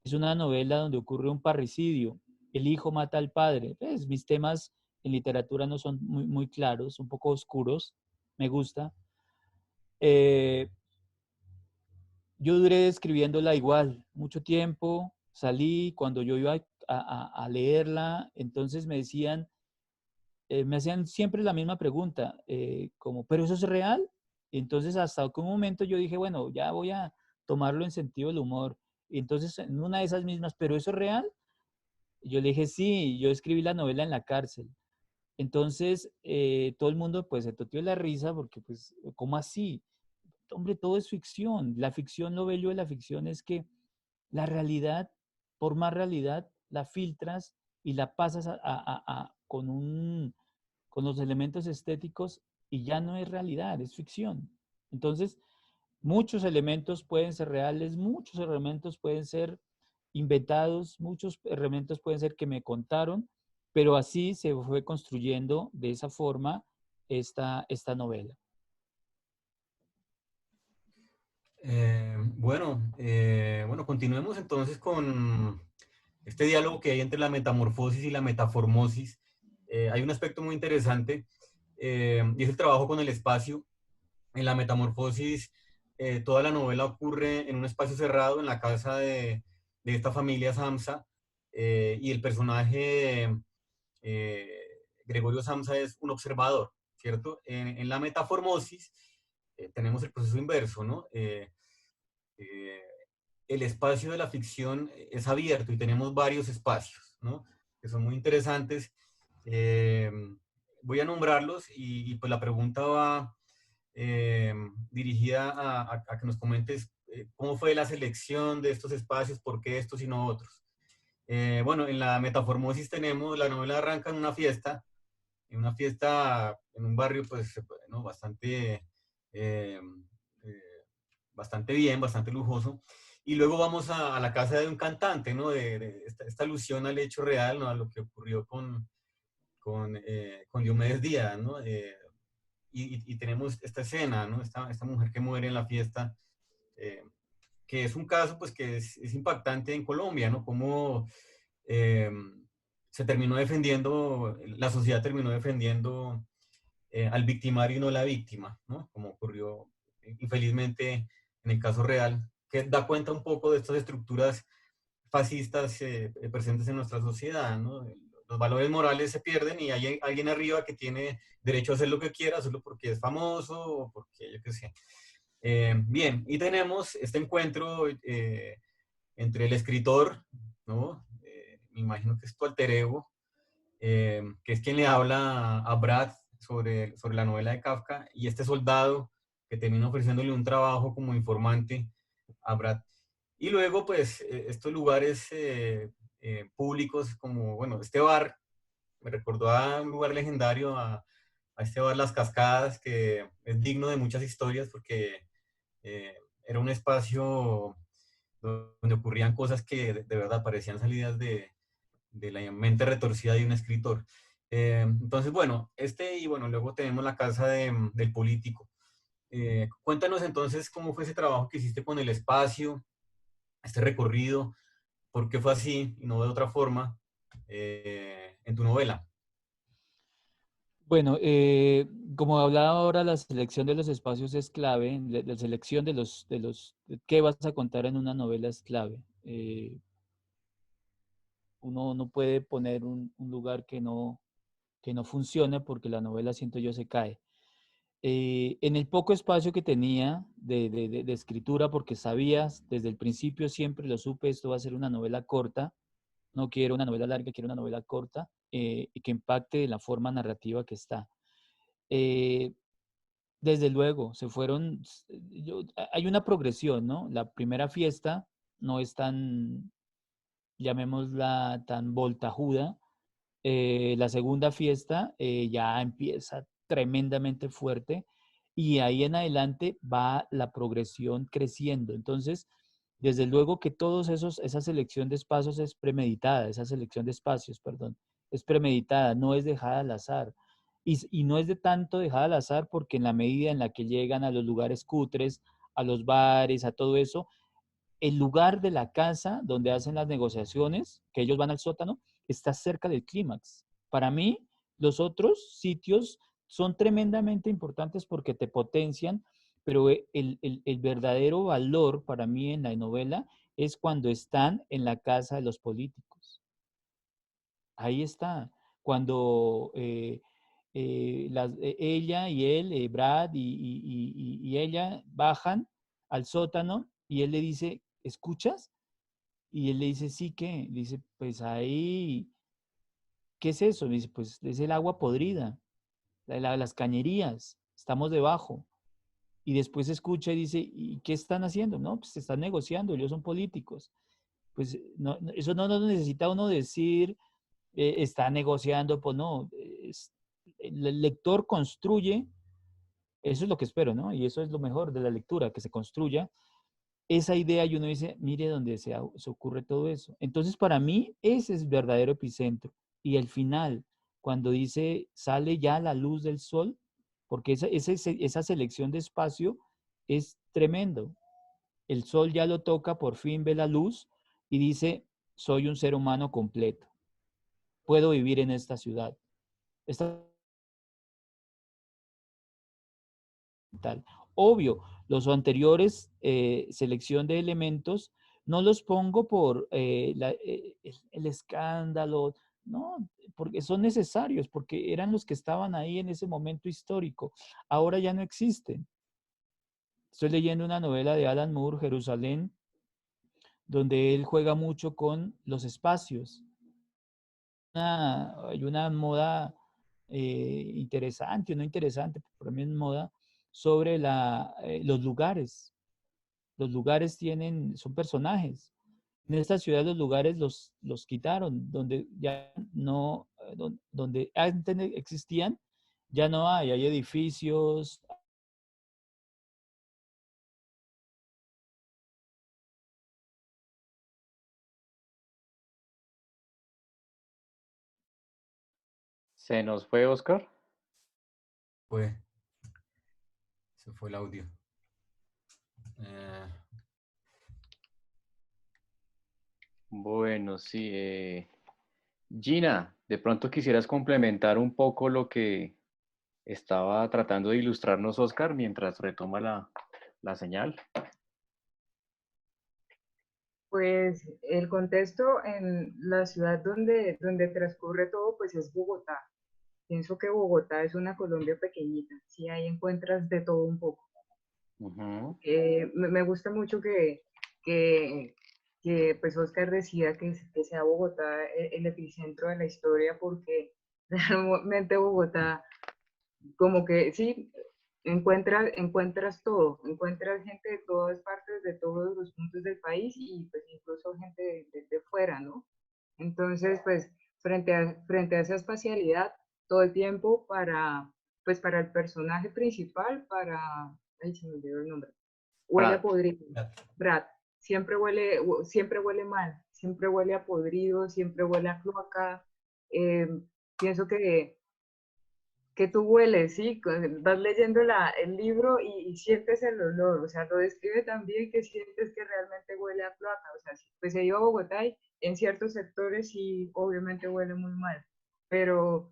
Es una novela donde ocurre un parricidio. El hijo mata al padre. Pues, mis temas en literatura no son muy claros, un poco oscuros. Me gusta. Eh, yo duré escribiéndola igual, mucho tiempo. Salí cuando yo iba a leerla, entonces me hacían siempre la misma pregunta, como, ¿pero eso es real? Entonces hasta que un momento yo dije, bueno, ya voy a tomarlo en sentido del humor. Y entonces en una de esas mismas, ¿pero eso es real? Yo le dije, sí, yo escribí la novela en la cárcel. Entonces todo el mundo pues se toteó de la risa porque pues, ¿cómo así? Hombre, todo es ficción. La ficción, lo bello de la ficción es que la realidad, por más realidad, la filtras y la pasas con los elementos estéticos y ya no es realidad, es ficción. Entonces, muchos elementos pueden ser reales, muchos elementos pueden ser inventados, muchos elementos pueden ser que me contaron, pero así se fue construyendo de esa forma esta novela. Bueno, continuemos entonces con este diálogo que hay entre la metamorfosis y la metaformosis. Hay un aspecto muy interesante y es el trabajo con el espacio. En la metamorfosis, toda la novela ocurre en un espacio cerrado, en la casa de esta familia Samsa, y el personaje eh, Gregorio Samsa es un observador, ¿cierto? En la metaformosis tenemos el proceso inverso, ¿no? Eh, el espacio de la ficción es abierto y tenemos varios espacios, ¿no? Que son muy interesantes. Eh, Voy a nombrarlos pues la pregunta va dirigida a que nos comentes cómo fue la selección de estos espacios, por qué estos y no otros. Bueno, en la Metaformosis tenemos, la novela arranca en una fiesta en un barrio pues ¿no? Eh, eh, bastante bien, bastante lujoso. Y luego vamos a la casa de un cantante, ¿no? De esta alusión al hecho real, ¿no? A lo que ocurrió con Diomedes Díaz, ¿no? Y tenemos esta escena, ¿no? Esta mujer que muere en la fiesta, eh, que es un caso, pues, que es impactante en Colombia, ¿no? Cómo eh, se terminó defendiendo, la sociedad terminó defendiendo al victimario y no la víctima, ¿no? Como ocurrió infelizmente en el caso real, que da cuenta un poco de estas estructuras fascistas presentes en nuestra sociedad, ¿no? Los valores morales se pierden y hay alguien arriba que tiene derecho a hacer lo que quiera, solo porque es famoso o porque yo qué sé. Bien, y tenemos este encuentro entre el escritor, ¿no? Me imagino que es tu alter ego, que es quien le habla a Brad sobre la novela de Kafka, y este soldado que termina ofreciéndole un trabajo como informante a Brad. Y luego, pues, estos lugares públicos como, bueno, este bar, me recordó a un lugar legendario, a este bar Las Cascadas, que es digno de muchas historias porque era un espacio donde ocurrían cosas que de verdad parecían salidas de la mente retorcida de un escritor. Entonces, bueno, y bueno, luego tenemos la casa del político. Cuéntanos entonces cómo fue ese trabajo que hiciste con el espacio, este recorrido, por qué fue así y no de otra forma en tu novela. Bueno, como hablaba ahora, la selección de los espacios es clave, la selección de qué vas a contar en una novela es clave. Uno no puede poner un lugar que no funcione porque la novela, siento yo, se cae. En el poco espacio que tenía de escritura, porque sabías desde el principio, siempre lo supe, esto va a ser una novela corta, No quiero una novela larga, quiero una novela corta y que impacte en la forma narrativa que está. Eh, desde luego, se fueron, hay una progresión, ¿no? La primera fiesta no es tan, llamémosla, tan voltajuda. La segunda fiesta ya empieza tremendamente fuerte y ahí en adelante va la progresión creciendo. Entonces, desde luego que esa selección de espacios es premeditada, esa selección de espacios, perdón, es premeditada, no es dejada al azar. Y no es de tanto dejada al azar porque en la medida en la que llegan a los lugares cutres, a los bares, a todo eso, el lugar de la casa donde hacen las negociaciones, que ellos van al sótano, está cerca del clímax. Para mí, los otros sitios son tremendamente importantes porque te potencian, pero el verdadero valor para mí en la novela es cuando están en la casa de los políticos. Ahí está. Cuando ella y él, Brad y ella bajan al sótano y él le dice, ¿escuchas? Y él le dice, sí, ¿qué? Le dice, pues ahí, ¿qué es eso? Le dice, pues es el agua podrida, las cañerías, estamos debajo. Y después escucha y dice, ¿y qué están haciendo? No, pues están negociando, ellos son políticos. Pues eso no necesita uno decir, está negociando, pues no. El lector construye, eso es lo que espero, ¿no? Y eso es lo mejor de la lectura, que se construya esa idea y uno dice, mire dónde se ocurre todo eso. Entonces, para mí, ese es el verdadero epicentro. Y el final, cuando dice, sale ya la luz del sol, porque esa selección de espacio es tremendo. El sol ya lo toca, por fin ve la luz y dice, soy un ser humano completo. Puedo vivir en esta ciudad. Esta tal. Obvio, los anteriores, selección de elementos, no los pongo por el escándalo, no, porque son necesarios, porque eran los que estaban ahí en ese momento histórico. Ahora ya no existen. Estoy leyendo una novela de Alan Moore, Jerusalén, donde él juega mucho con los espacios. Hay una moda interesante, no interesante, para mí es moda, sobre los lugares. Los lugares son personajes. En esta ciudad los lugares los quitaron, donde ya no, donde antes existían, ya no hay edificios. ¿Se nos fue Oscar? Fue, se fue el audio. Eh, Bueno, sí. Gina, de pronto quisieras complementar un poco lo que estaba tratando de ilustrarnos Oscar mientras retoma la señal. Pues el contexto en la ciudad donde transcurre todo, pues es Bogotá. Pienso que Bogotá es una Colombia pequeñita, sí, ahí encuentras de todo un poco. Ujú. Me gusta mucho que, que pues Oscar decía que sea Bogotá el epicentro de la historia, porque realmente Bogotá, como que sí, encuentras todo, encuentras gente de todas partes, de todos los puntos del país y pues incluso gente de fuera, ¿no? Entonces, pues frente a esa espacialidad, todo el tiempo pues para el personaje principal, ay, se me olvidó el nombre, huele a Brad, podrido. Brad, siempre huele mal, siempre huele a podrido, siempre huele a cloaca. Eh, pienso que tú hueles, ¿sí? Vas leyendo el libro y sientes el olor, o sea, lo describe también que sientes que realmente huele a cloaca, o sea, pues he ido a Bogotá y en ciertos sectores sí, obviamente huele muy mal, pero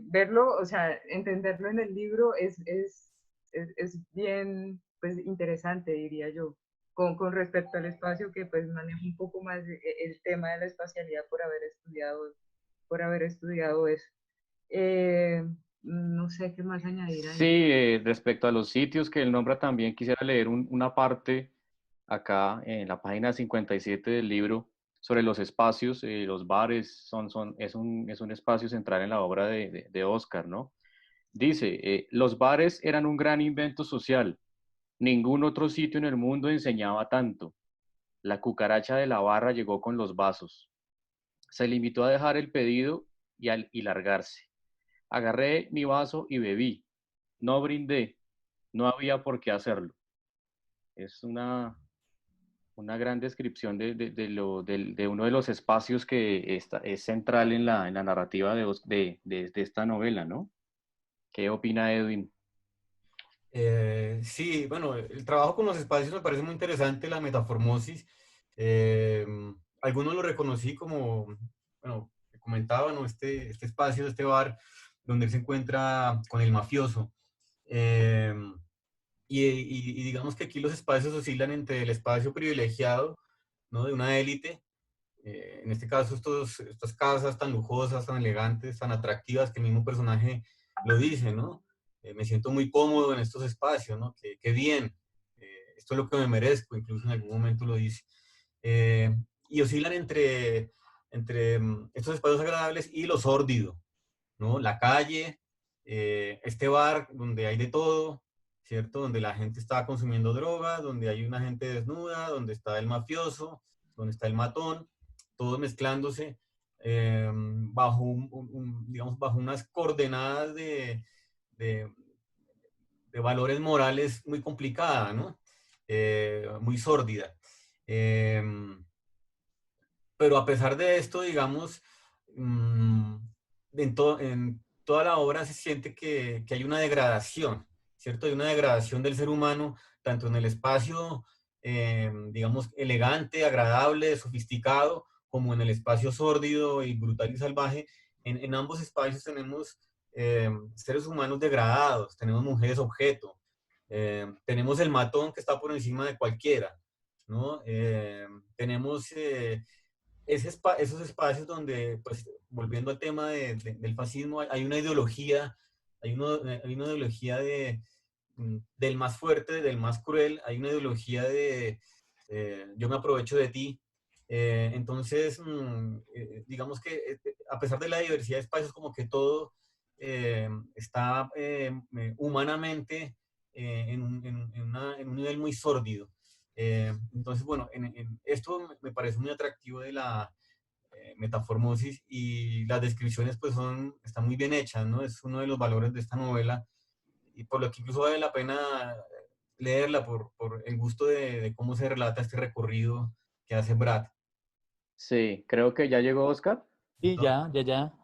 verlo, o sea, entenderlo en el libro es bien, pues, interesante, diría yo, con respecto al espacio que pues maneja un poco más el tema de la espacialidad por haber estudiado eso. Eh, no sé qué más añadir sí, ahí. respecto a los sitios que él nombra también, quisiera leer una parte acá en la página 57 del libro, sobre los espacios, los bares, es un espacio central en la obra de Oscar, ¿no? Dice, los bares eran un gran invento social. Ningún otro sitio en el mundo enseñaba tanto. La cucaracha de la barra llegó con los vasos. Se limitó a dejar el pedido y largarse. Agarré mi vaso y bebí. No brindé. No había por qué hacerlo. Es una gran descripción de uno de los espacios que es central en la narrativa de esta novela, ¿no? ¿Qué opina Edwin? Sí, bueno, el trabajo con los espacios me parece muy interesante, la metaformosis. Eh, Algunos lo reconocí como, bueno, que comentaba, ¿no? Este espacio, este bar, donde él se encuentra con el mafioso. Eh, y digamos que aquí los espacios oscilan entre el espacio privilegiado, ¿no? De una élite, en este caso estas casas tan lujosas, tan elegantes, tan atractivas, que el mismo personaje lo dice, ¿no? Me siento muy cómodo en estos espacios, ¿no? Qué bien, esto es lo que me merezco, incluso en algún momento lo dice. Eh, y oscilan entre estos espacios agradables y lo sórdido, ¿no? La calle, este bar donde hay de todo, ¿cierto? Donde la gente está consumiendo droga, donde hay una gente desnuda, donde está el mafioso, donde está el matón, todo mezclándose bajo, digamos, bajo unas coordenadas de, de valores morales muy complicada, ¿no? Muy sórdida. Eh, pero a pesar de esto, digamos, mm, en toda la obra se siente que hay una degradación, ¿cierto? Hay una degradación del ser humano, tanto en el espacio, digamos, elegante, agradable, sofisticado, como en el espacio sórdido y brutal y salvaje. En ambos espacios tenemos seres humanos degradados, tenemos mujeres objeto, tenemos el matón que está por encima de cualquiera, ¿no? Tenemos esos espacios donde, pues, volviendo al tema del fascismo, hay una ideología, hay una ideología del más fuerte, del más cruel, hay una ideología de yo me aprovecho de ti. Entonces, digamos que a pesar de la diversidad de espacios, como que todo está humanamente en un nivel muy sórdido. Entonces, bueno, esto me parece muy atractivo de la metaformosis, y las descripciones pues están muy bien hechas, ¿no? Es uno de los valores de esta novela, y por lo que incluso vale la pena leerla por el gusto de cómo se relata este recorrido que hace Brad. Sí, creo que ya llegó Oscar. Sí, ya.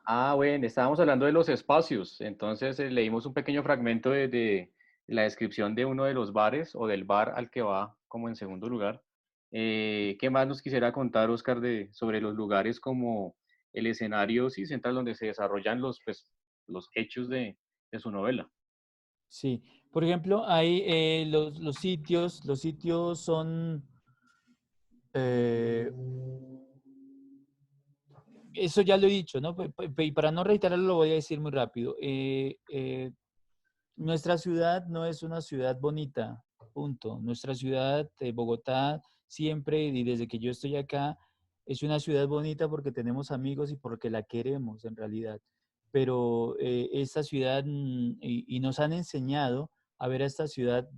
Ah, bueno, estábamos hablando de los espacios, entonces leímos un pequeño fragmento de la descripción de uno de los bares o del bar al que va como en segundo lugar. ¿Qué más nos quisiera contar, Oscar, sobre los lugares como el escenario sí, central donde se desarrollan los hechos de su novela? Sí. Por ejemplo, hay los sitios son, eh, eso ya lo he dicho, ¿no? Y para no reiterarlo, lo voy a decir muy rápido. Nuestra ciudad no es una ciudad bonita, punto. Nuestra ciudad, Bogotá, siempre y desde que yo estoy acá, es una ciudad bonita porque tenemos amigos y porque la queremos en realidad. Pero esta ciudad, y nos han enseñado a ver a esta ciudad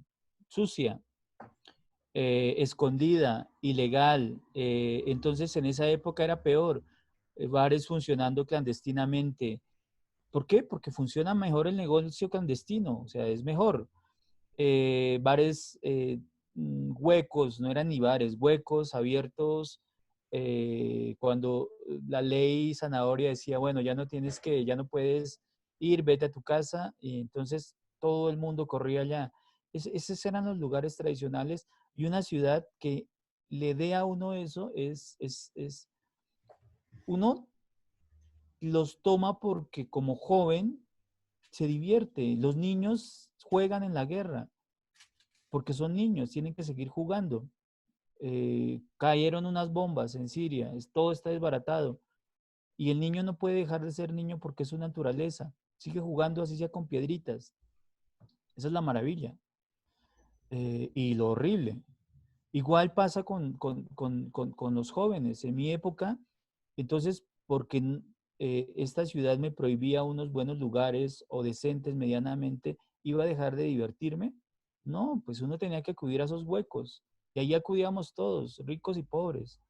sucia, escondida, ilegal. Entonces en esa época era peor. Bares funcionando clandestinamente. ¿Por qué? Porque funciona mejor el negocio clandestino, o sea, es mejor. Bares huecos, no eran ni bares, huecos, abiertos. Cuando la ley Zanahoria decía, bueno, ya no puedes ir, vete a tu casa, y entonces todo el mundo corría allá. Esos eran los lugares tradicionales, y una ciudad que le dé a uno eso uno los toma porque como joven se divierte. Los niños juegan en la guerra porque son niños, tienen que seguir jugando. Cayeron unas bombas en Siria, todo está desbaratado. Y el niño no puede dejar de ser niño porque es su naturaleza. Sigue jugando así sea con piedritas. Esa es la maravilla. Y lo horrible. Igual pasa con los jóvenes. En mi época, entonces, porque esta ciudad me prohibía unos buenos lugares o decentes medianamente, ¿iba a dejar de divertirme? No, pues uno tenía que acudir a esos huecos. Y ahí acudíamos todos, ricos y pobres.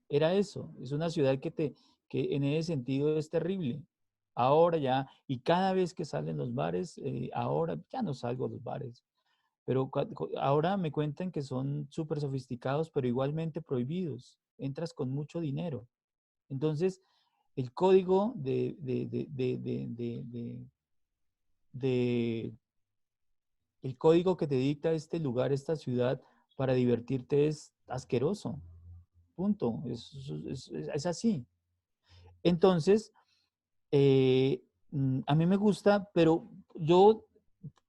Era eso. Es una ciudad que en ese sentido es terrible. Ahora ya, y cada vez que salen los bares, ahora ya no salgo a los bares. Pero ahora me cuentan que son súper sofisticados, pero igualmente prohibidos. Entras con mucho dinero. Entonces, el código de el código que te dicta este lugar, esta ciudad, para divertirte es asqueroso. Punto. Es así. Entonces, a mí me gusta, pero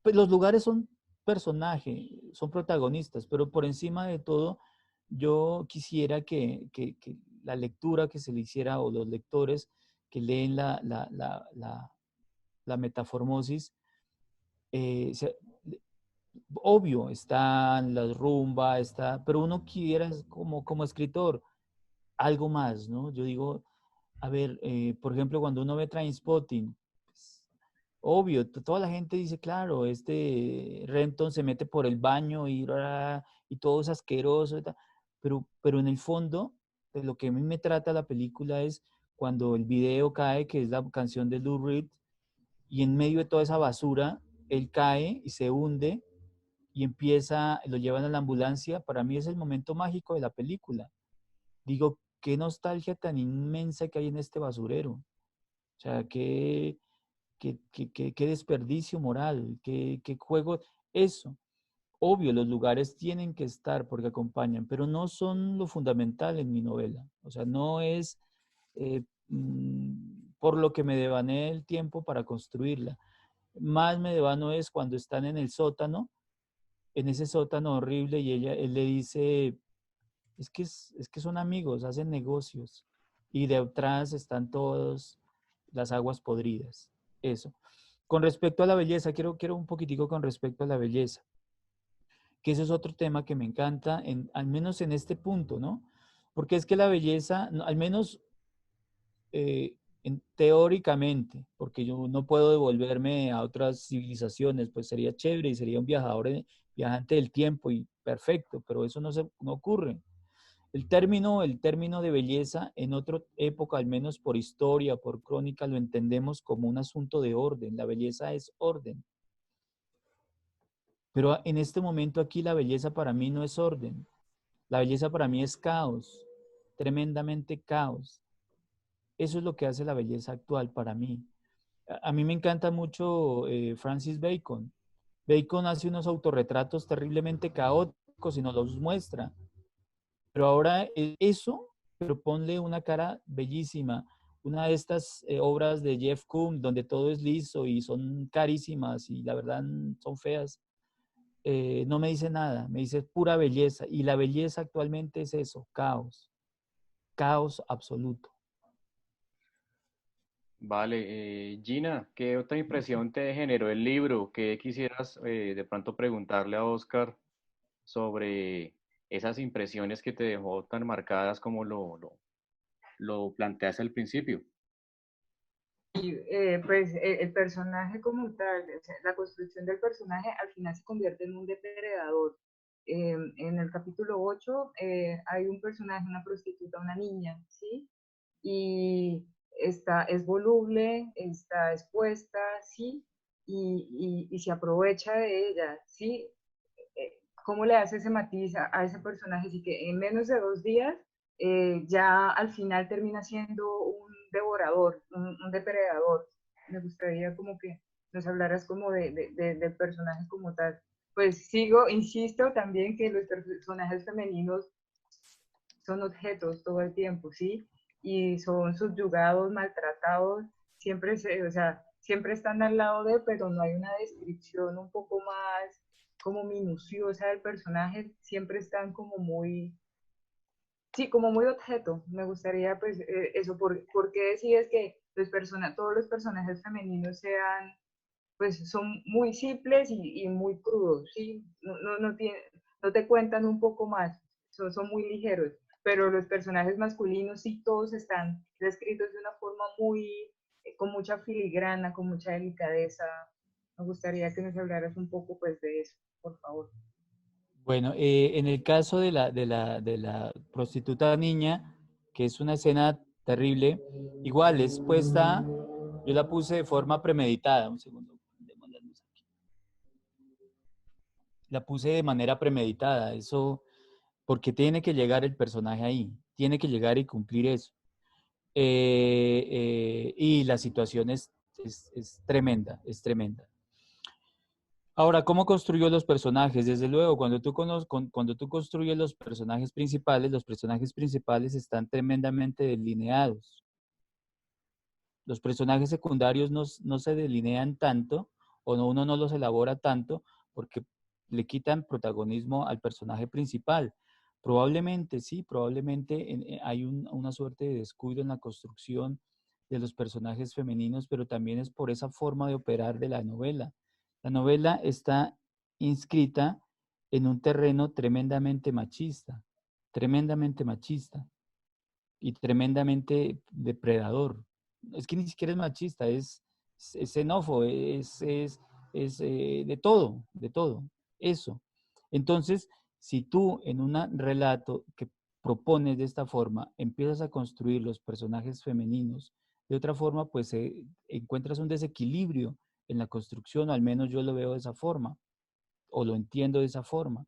pues los lugares son personaje, son protagonistas, pero por encima de todo, yo quisiera que la lectura que se le hiciera o los lectores que leen la Metaformosis, eh, se- obvio, están las rumba, pero uno quiera como escritor algo más, ¿no? Yo digo, a ver, por ejemplo, cuando uno ve Trainspotting, pues, obvio, toda la gente dice, claro, este Renton se mete por el baño y todo es asqueroso, y tal. Pero en el fondo, de lo que a mí me trata la película es cuando el video cae, que es la canción de Lou Reed, y en medio de toda esa basura, él cae y se hunde y lo llevan a la ambulancia. Para mí es el momento mágico de la película. Digo, qué nostalgia tan inmensa que hay en este basurero. O sea, qué desperdicio moral, qué juego. Eso, obvio, los lugares tienen que estar porque acompañan, pero no son lo fundamental en mi novela. O sea, no es por lo que me devané el tiempo para construirla. Más me devano es cuando están en el sótano, en ese sótano horrible, y él le dice, es que son amigos, hacen negocios, y detrás están todos las aguas podridas. Eso. Con respecto a la belleza, quiero un poquitico con respecto a la belleza, que eso es otro tema que me encanta, al menos en este punto, ¿no? Porque es que la belleza, al menos teóricamente, porque yo no puedo devolverme a otras civilizaciones, pues sería chévere y sería un viajante del tiempo y perfecto, pero eso no ocurre. El término de belleza en otra época, al menos por historia, por crónica, lo entendemos como un asunto de orden. La belleza es orden. Pero en este momento aquí la belleza para mí no es orden. La belleza para mí es caos, tremendamente caos. Eso es lo que hace la belleza actual para mí. A mí me encanta mucho Francis Bacon. Bacon hace unos autorretratos terriblemente caóticos y nos los muestra. Pero ahora eso, pero ponle una cara bellísima. Una de estas obras de Jeff Koons, donde todo es liso y son carísimas y la verdad son feas, no me dice nada, me dice pura belleza. Y la belleza actualmente es eso, caos, caos absoluto. Vale, Gina, ¿qué otra impresión te generó el libro? ¿Qué quisieras de pronto preguntarle a Oscar sobre esas impresiones que te dejó tan marcadas como lo planteaste al principio? Y pues el personaje como tal, o sea, la construcción del personaje al final se convierte en un depredador. En el capítulo 8 hay un personaje, una prostituta, una niña, ¿sí? Y es voluble, está expuesta, ¿sí? Y se aprovecha de ella, ¿sí? ¿Cómo le hace ese matiz a ese personaje? Así que en menos de 2 días ya al final termina siendo un devorador, un depredador. Me gustaría como que nos hablaras como del personaje como tal. Pues insisto también que los personajes femeninos son objetos todo el tiempo, ¿sí? Y son subyugados, maltratados, o sea, siempre están al lado de, pero no hay una descripción un poco más como minuciosa del personaje, siempre están como muy, sí, como muy objeto. Me gustaría, pues, eso, ¿por qué decides que todos los personajes femeninos sean, pues, son muy simples y muy crudos, ¿sí? No tiene, no te cuentan un poco más, son muy ligeros, pero los personajes masculinos sí todos están descritos de una forma muy, con mucha filigrana, con mucha delicadeza. Me gustaría que nos hablaras un poco pues de eso, por favor. Bueno, en el caso de la prostituta niña, que es una escena terrible, igual es puesta, yo la puse de forma premeditada, un segundo, prendemos la luz aquí. La puse de manera premeditada, eso, porque tiene que llegar el personaje ahí, tiene que llegar y cumplir eso. Y la situación es tremenda, es tremenda. Ahora, ¿cómo construyó los personajes? Desde luego, cuando tú construyes los personajes principales están tremendamente delineados. Los personajes secundarios no se delinean tanto, o no, uno no los elabora tanto, porque le quitan protagonismo al personaje principal. Probablemente, sí, probablemente hay una suerte de descuido en la construcción de los personajes femeninos, pero también es por esa forma de operar de la novela. La novela está inscrita en un terreno tremendamente machista y tremendamente depredador. Es que ni siquiera es machista, es xenófobo, es de todo, de todo. Eso. Entonces, si tú en un relato que propones de esta forma, empiezas a construir los personajes femeninos de otra forma, pues encuentras un desequilibrio en la construcción, o al menos yo lo veo de esa forma, o lo entiendo de esa forma,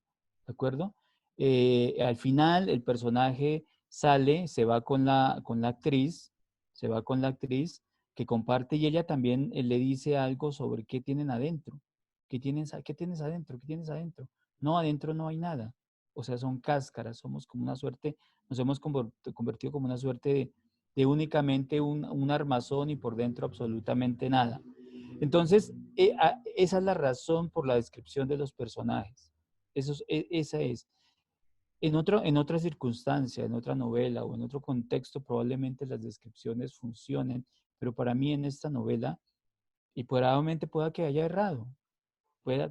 ¿de acuerdo? Al final el personaje sale, se va con la actriz, se va con la actriz que comparte y ella también le dice algo sobre qué tienen adentro. ¿Qué tienes adentro? ¿Qué tienes adentro? No, adentro no hay nada. O sea, son cáscaras, somos como una suerte, nos hemos convertido como una suerte de únicamente un armazón y por dentro absolutamente nada. Entonces, esa es la razón por la descripción de los personajes. Esa es. En otra circunstancia, en otra novela o en otro contexto, probablemente las descripciones funcionen, pero para mí en esta novela, y probablemente pueda que haya errado,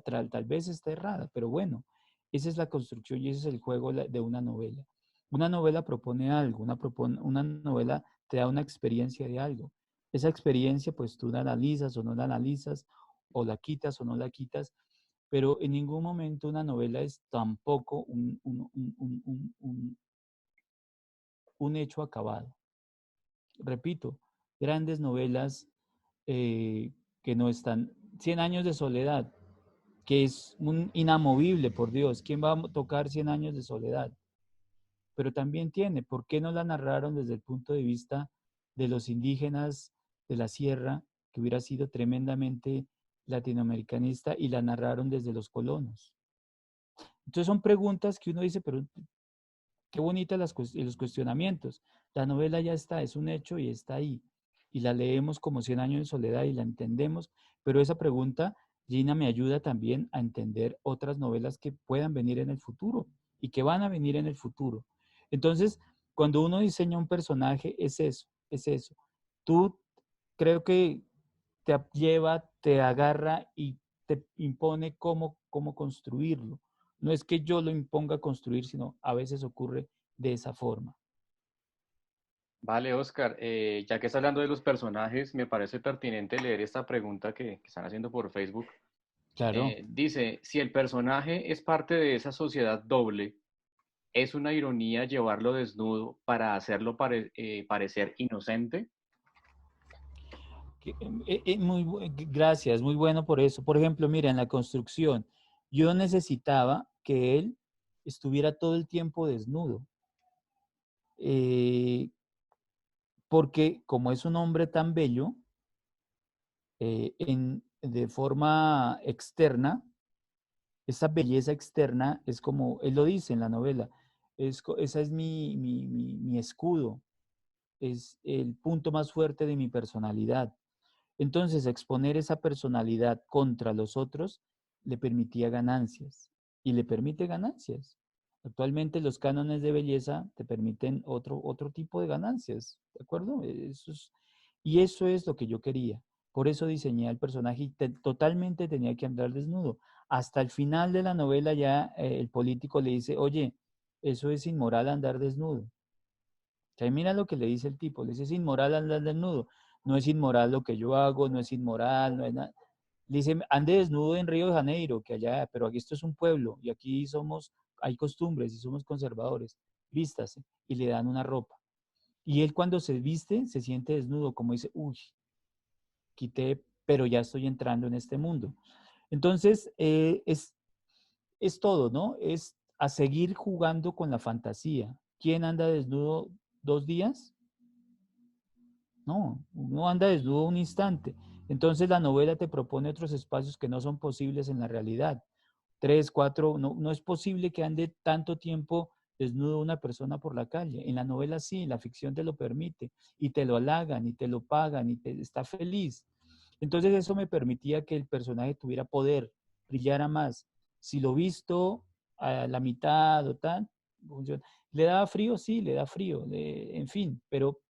tal vez esté errada, pero bueno, esa es la construcción y ese es el juego de una novela. Una novela propone algo, una novela te da una experiencia de algo. Esa experiencia, pues tú la analizas o no la analizas, o la quitas o no la quitas, pero en ningún momento una novela es tampoco un hecho acabado. Repito, grandes novelas que no están. 100 años de soledad, que es un inamovible, por Dios. ¿Quién va a tocar 100 años de soledad? Pero también tiene, ¿por qué no la narraron desde el punto de vista de los indígenas de la sierra, que hubiera sido tremendamente latinoamericanista, y la narraron desde los colonos? Entonces son preguntas que uno dice, pero qué bonitas los cuestionamientos. La novela ya está, es un hecho y está ahí. Y la leemos como 100 años de soledad y la entendemos, pero esa pregunta, Gina, me ayuda también a entender otras novelas que puedan venir en el futuro y que van a venir en el futuro. Entonces, cuando uno diseña un personaje, es eso, es eso. Tú creo que te lleva, te agarra y te impone cómo construirlo. No es que yo lo imponga a construir, sino a veces ocurre de esa forma. Vale, Oscar, ya que está hablando de los personajes, me parece pertinente leer esta pregunta que están haciendo por Facebook. Claro. Dice, si el personaje es parte de esa sociedad doble, ¿es una ironía llevarlo desnudo para hacerlo parecer inocente? Gracias, muy bueno por eso. Por ejemplo, mira, en la construcción, yo necesitaba que él estuviera todo el tiempo desnudo, eh, porque como es un hombre tan bello, de forma externa, esa belleza externa es como, él lo dice en la novela, esa es mi escudo, es el punto más fuerte de mi personalidad. Entonces, exponer esa personalidad contra los otros le permitía ganancias y le permite ganancias. Actualmente los cánones de belleza te permiten otro tipo de ganancias, ¿de acuerdo? Y eso es lo que yo quería. Por eso diseñé al personaje y totalmente tenía que andar desnudo. Hasta el final de la novela ya el político le dice, oye, eso es inmoral andar desnudo. O sea, mira lo que le dice el tipo, le dice, es inmoral andar desnudo. No es inmoral lo que yo hago, no es inmoral, no es nada. Le dice, ande desnudo en Río de Janeiro, que allá, pero aquí esto es un pueblo y aquí hay costumbres y somos conservadores. Vístase y le dan una ropa. Y él cuando se viste se siente desnudo, como dice, uy, quité, pero ya estoy entrando en este mundo. Entonces, es todo, ¿no? Es a seguir jugando con la fantasía. ¿Quién anda desnudo 2 días? No, uno anda desnudo un instante. Entonces la novela te propone otros espacios que no son posibles en la realidad. 3, 4, no, no es posible que ande tanto tiempo desnudo una persona por la calle. En la novela sí, la ficción te lo permite y te lo halagan y te lo pagan y te está feliz. Entonces eso me permitía que el personaje tuviera poder, brillara más. Si lo visto a la mitad o tal, funciona. ¿Le daba frío? Sí, le da frío, en fin, pero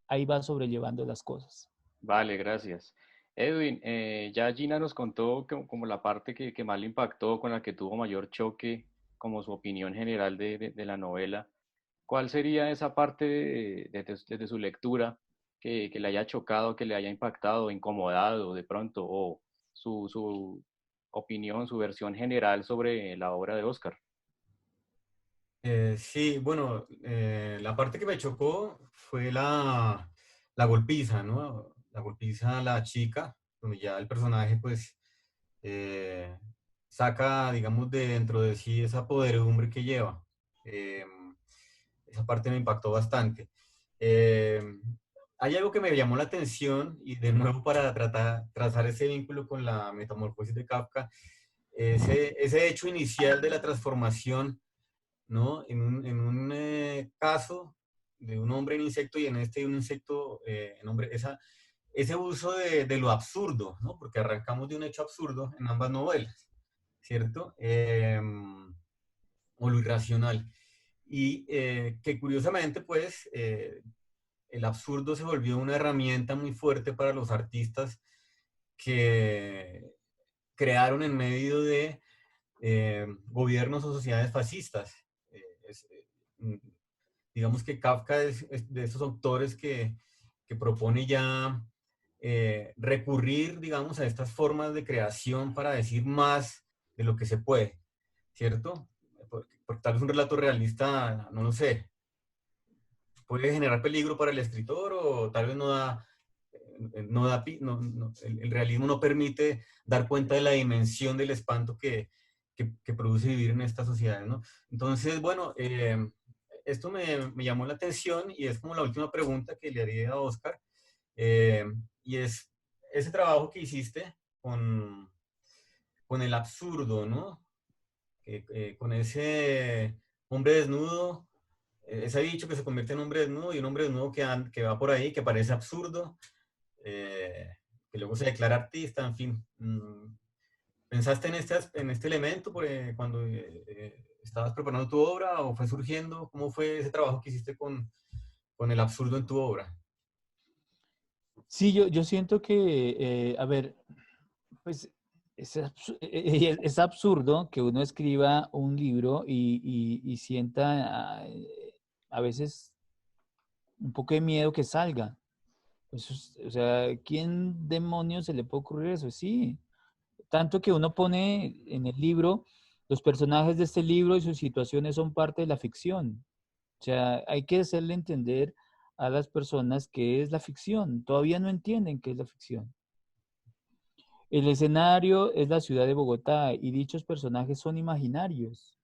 ahí va sobrellevando las cosas. Vale, gracias. Edwin, ya Gina nos contó como la parte que más le impactó, con la que tuvo mayor choque, como su opinión general de la novela. ¿Cuál sería esa parte desde su lectura que le haya chocado, que le haya impactado, incomodado de pronto, o su opinión, su versión general sobre la obra de Oscar? Sí, bueno, la parte que me chocó fue la golpiza, ¿no? La golpiza a la chica, donde ya el personaje pues eh, saca, digamos, de dentro de sí esa podredumbre que lleva. Eh, Esa parte me impactó bastante. Eh, Hay algo que me llamó la atención y de nuevo para trazar ese vínculo con la metamorfosis de Kafka, ese hecho inicial de la transformación, ¿no? En un caso de un hombre en insecto y en este de un insecto en hombre, ese uso de lo absurdo, ¿no? Porque arrancamos de un hecho absurdo en ambas novelas, ¿cierto? O lo irracional. Y que curiosamente, pues, el absurdo se volvió una herramienta muy fuerte para los artistas que crearon en medio de gobiernos o sociedades fascistas. Eh, es, mm, digamos que Kafka es de esos autores que propone ya recurrir, digamos, a estas formas de creación para decir más de lo que se puede, ¿cierto? Porque tal vez un relato realista, no lo sé, puede generar peligro para el escritor o tal vez el realismo no permite dar cuenta de la dimensión del espanto que produce vivir en estas sociedades, ¿no? Entonces, bueno, esto me llamó la atención y es como la última pregunta que le haría a Oscar, eh, y es ese trabajo que hiciste con el absurdo, ¿no? Con ese hombre desnudo, ese dicho que se convierte en hombre desnudo y un hombre desnudo que va por ahí, que parece absurdo, eh, que luego se declara artista, en fin. ¿Pensaste en este elemento cuando estabas preparando tu obra o fue surgiendo? ¿Cómo fue ese trabajo que hiciste con el absurdo en tu obra? Sí, yo siento que, a ver, pues es absurdo que uno escriba un libro y sienta a veces un poco de miedo que salga. O sea, ¿quién demonios se le puede ocurrir eso? Sí, tanto que uno pone en el libro, los personajes de este libro y sus situaciones son parte de la ficción. O sea, hay que hacerle entender a las personas qué es la ficción. Todavía no entienden qué es la ficción. El escenario es la ciudad de Bogotá y dichos personajes son imaginarios.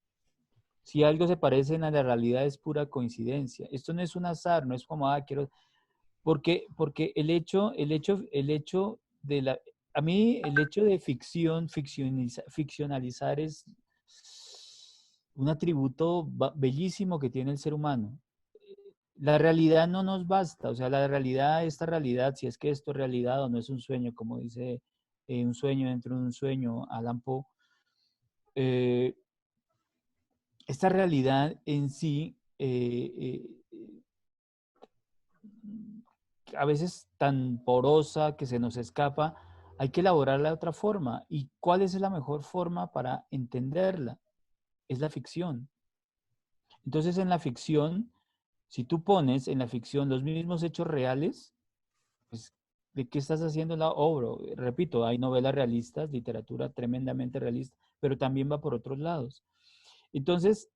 Si algo se parecen a la realidad es pura coincidencia. Esto no es un azar, no es como, quiero... Porque el hecho de a mí el hecho de ficcionalizar es un atributo bellísimo que tiene el ser humano. La realidad no nos basta, o sea, la realidad, esta realidad, si es que esto es realidad o no es un sueño, como dice un sueño dentro de un sueño, Allan Poe, eh, esta realidad en sí a veces tan porosa que se nos escapa, hay que elaborarla de otra forma. ¿Y cuál es la mejor forma para entenderla? Es la ficción. Entonces, en la ficción, si tú pones en la ficción los mismos hechos reales, pues, ¿de qué estás haciendo la obra? Repito, hay novelas realistas, literatura tremendamente realista, pero también va por otros lados. Entonces,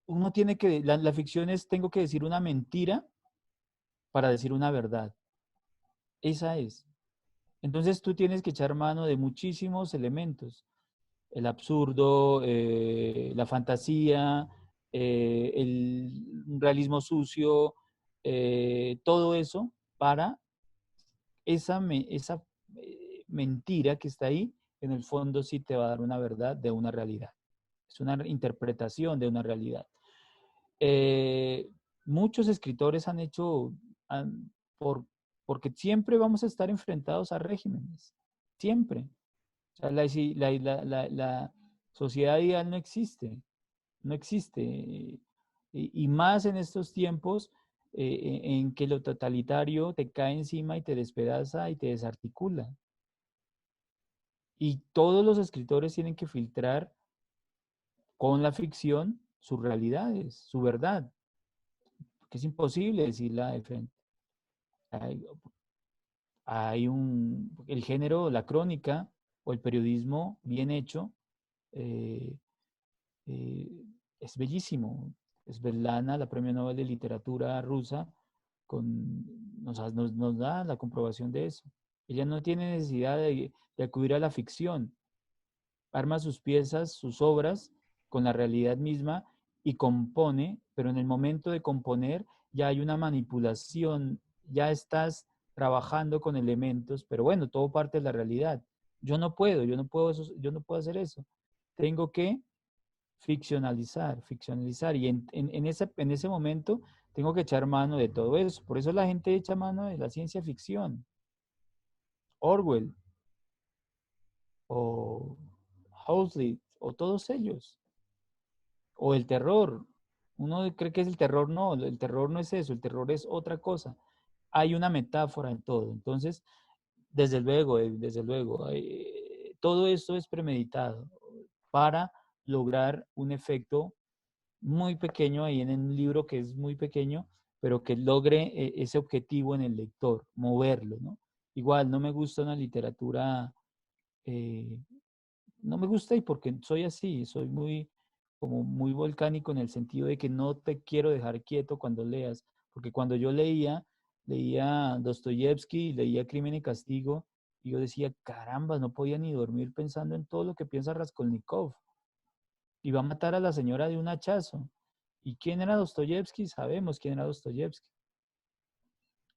uno tiene que, la ficción es, tengo que decir una mentira para decir una verdad. Esa es. Entonces tú tienes que echar mano de muchísimos elementos. El absurdo, la fantasía, el realismo sucio, todo eso para esa mentira que está ahí, en el fondo sí te va a dar una verdad de una realidad. Es una interpretación de una realidad. Eh, Muchos escritores han hecho, han- por, porque siempre vamos a estar enfrentados a regímenes, siempre. O sea, la sociedad ideal no existe, no existe. Y más en estos tiempos en que lo totalitario te cae encima y te despedaza y te desarticula. Y todos los escritores tienen que filtrar con la ficción sus realidades, su verdad, porque es imposible decirla de frente. Hay, el género, la crónica o el periodismo bien hecho eh, eh, es bellísimo. Svetlana, la premio Nobel de Literatura rusa, nos da la comprobación de eso. Ella no tiene necesidad de acudir a la ficción, arma sus piezas, sus obras con la realidad misma y compone, pero en el momento de componer ya hay una manipulación, ya estás trabajando con elementos, pero bueno, todo parte de la realidad. Yo no puedo hacer eso. Tengo que ficcionalizar y en ese momento tengo que echar mano de todo eso. Por eso la gente echa mano de la ciencia ficción. Orwell o Huxley o todos ellos. O el terror. Uno cree que es el terror, no, el terror no es eso, el terror es otra cosa. Hay una metáfora en todo. Entonces, desde luego, todo esto es premeditado para lograr un efecto muy pequeño ahí en un libro que es muy pequeño, pero que logre ese objetivo en el lector, moverlo, ¿no? Igual, no me gusta una literatura eh, no me gusta y porque soy así, soy como muy volcánico en el sentido de que no te quiero dejar quieto cuando leas, porque cuando yo leía Dostoyevsky, leía Crimen y Castigo, y yo decía, caramba, no podía ni dormir pensando en todo lo que piensa Raskolnikov, y va a matar a la señora de un hachazo. ¿Y quién era Dostoyevsky? Sabemos quién era Dostoyevsky.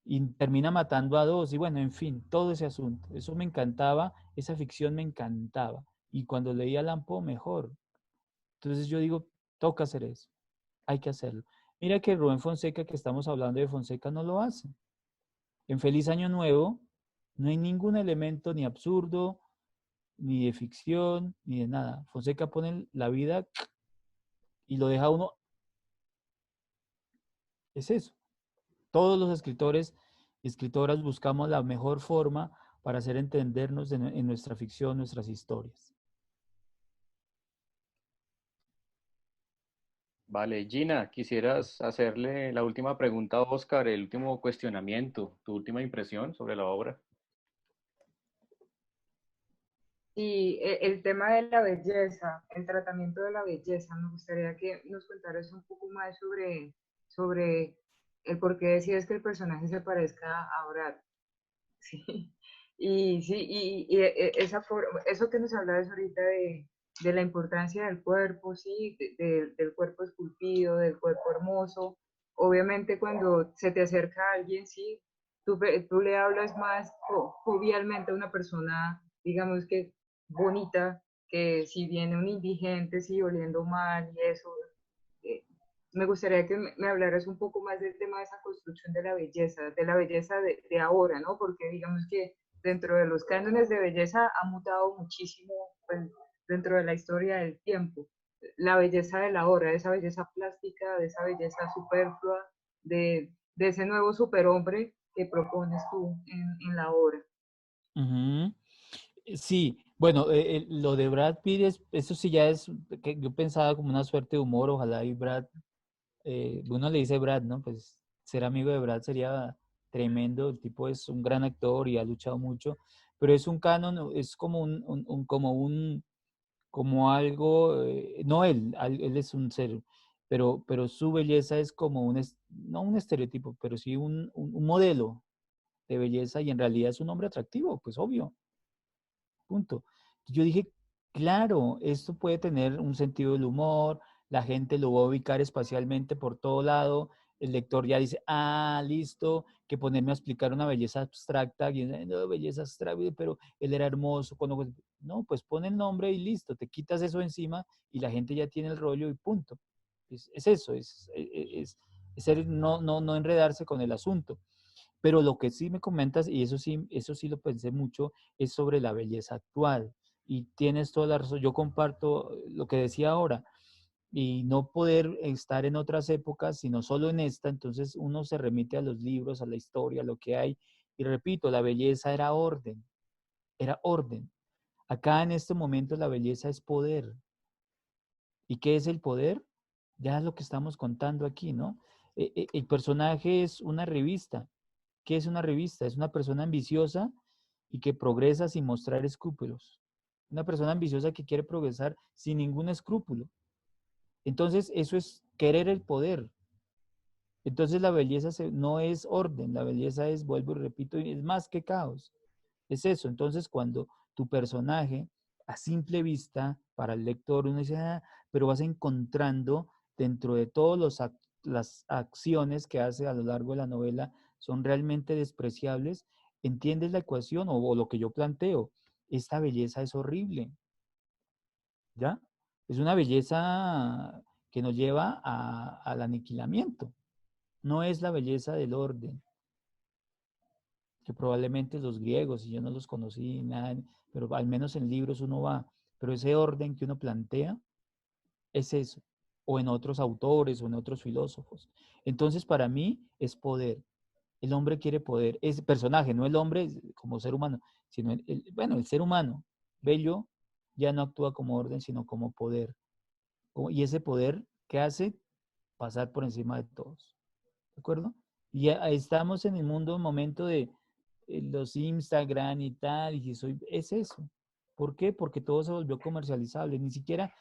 Y termina matando a dos, y bueno, en fin, todo ese asunto. Eso me encantaba, esa ficción me encantaba. Y cuando leía Lampo, mejor. Entonces yo digo, toca hacer eso, hay que hacerlo. Mira que Rubén Fonseca, que estamos hablando de Fonseca, no lo hace. En Feliz Año Nuevo no hay ningún elemento ni absurdo, ni de ficción, ni de nada. Fonseca pone la vida y lo deja uno, es eso. Todos los escritores y escritoras buscamos la mejor forma para hacer entendernos en nuestra ficción, nuestras historias. Vale, Gina, quisieras hacerle la última pregunta a Oscar, el último cuestionamiento, tu última impresión sobre la obra. Y el tema de la belleza, el tratamiento de la belleza, me gustaría que nos contaras un poco más sobre el por qué decides que el personaje se parezca a Brad. Sí, y sí, esa eso que nos hablabas ahorita de la importancia del cuerpo, sí, del cuerpo esculpido, del cuerpo hermoso. Obviamente cuando se te acerca alguien, sí, tú le hablas más jovialmente a una persona, digamos que bonita, que si viene un indigente, sí, oliendo mal y eso. eh, Me gustaría que me hablaras un poco más del tema de esa construcción de la belleza de ahora, ¿no? Porque digamos que dentro de los cánones de belleza ha mutado muchísimo, pues, dentro de la historia del tiempo. La belleza de la hora, de esa belleza plástica, de esa belleza superflua, de ese nuevo superhombre que propones tú en la obra. Ujú. Sí, bueno, lo de Brad Pitt, eso sí ya es, que yo pensaba como una suerte de humor, ojalá y Brad, uno le dice Brad, ¿no? Pues ser amigo de Brad sería tremendo, el tipo es un gran actor y ha luchado mucho, pero es un canon, es como como algo, no él, él es un ser, pero su belleza es como no un estereotipo, pero sí un modelo de belleza y en realidad es un hombre atractivo, pues obvio. Punto. Yo dije, claro, esto puede tener un sentido del humor, la gente lo va a ubicar espacialmente por todo lado, el lector ya dice, ah, listo, que ponerme a explicar una belleza abstracta, y dice, no, belleza abstracta, pero él era hermoso, no, pues pon el nombre y listo, te quitas eso encima y la gente ya tiene el rollo y punto. Es eso, no enredarse con el asunto. Pero lo que sí me comentas, y eso sí lo pensé mucho, es sobre la belleza actual. Y tienes toda la razón. Yo comparto lo que decía ahora. Y no poder estar en otras épocas, sino solo en esta, entonces uno se remite a los libros, a la historia, a lo que hay. Y repito, la belleza era orden, era orden. Acá en este momento la belleza es poder. ¿Y qué es el poder? Ya es lo que estamos contando aquí, ¿no? El personaje es una revista. ¿Qué es una revista? Es una persona ambiciosa y que progresa sin mostrar escrúpulos. Una persona ambiciosa que quiere progresar sin ningún escrúpulo. Entonces, eso es querer el poder. Entonces, la belleza no es orden, la belleza es, vuelvo y repito, es más que caos. Es eso. Entonces, cuando tu personaje, a simple vista, para el lector, uno dice, ah, pero vas encontrando dentro de todas las acciones que hace a lo largo de la novela, son realmente despreciables, entiendes la ecuación o lo que yo planteo. Esta belleza es horrible, ¿ya? Es una belleza que nos lleva al aniquilamiento. No es la belleza del orden, que probablemente los griegos, y yo no los conocí, nada, pero al menos en libros uno va, pero ese orden que uno plantea es eso, o en otros autores o en otros filósofos. Entonces, para mí es poder. El hombre quiere poder, es personaje, no el hombre como ser humano, sino bueno, el ser humano bello ya no actúa como orden, sino como poder. Y ese poder, ¿qué hace? Pasar por encima de todos. ¿De acuerdo? Y ya estamos en el mundo, un momento de los Instagram y tal, y es eso. ¿Por qué? Porque todo se volvió comercializable. Ni siquiera,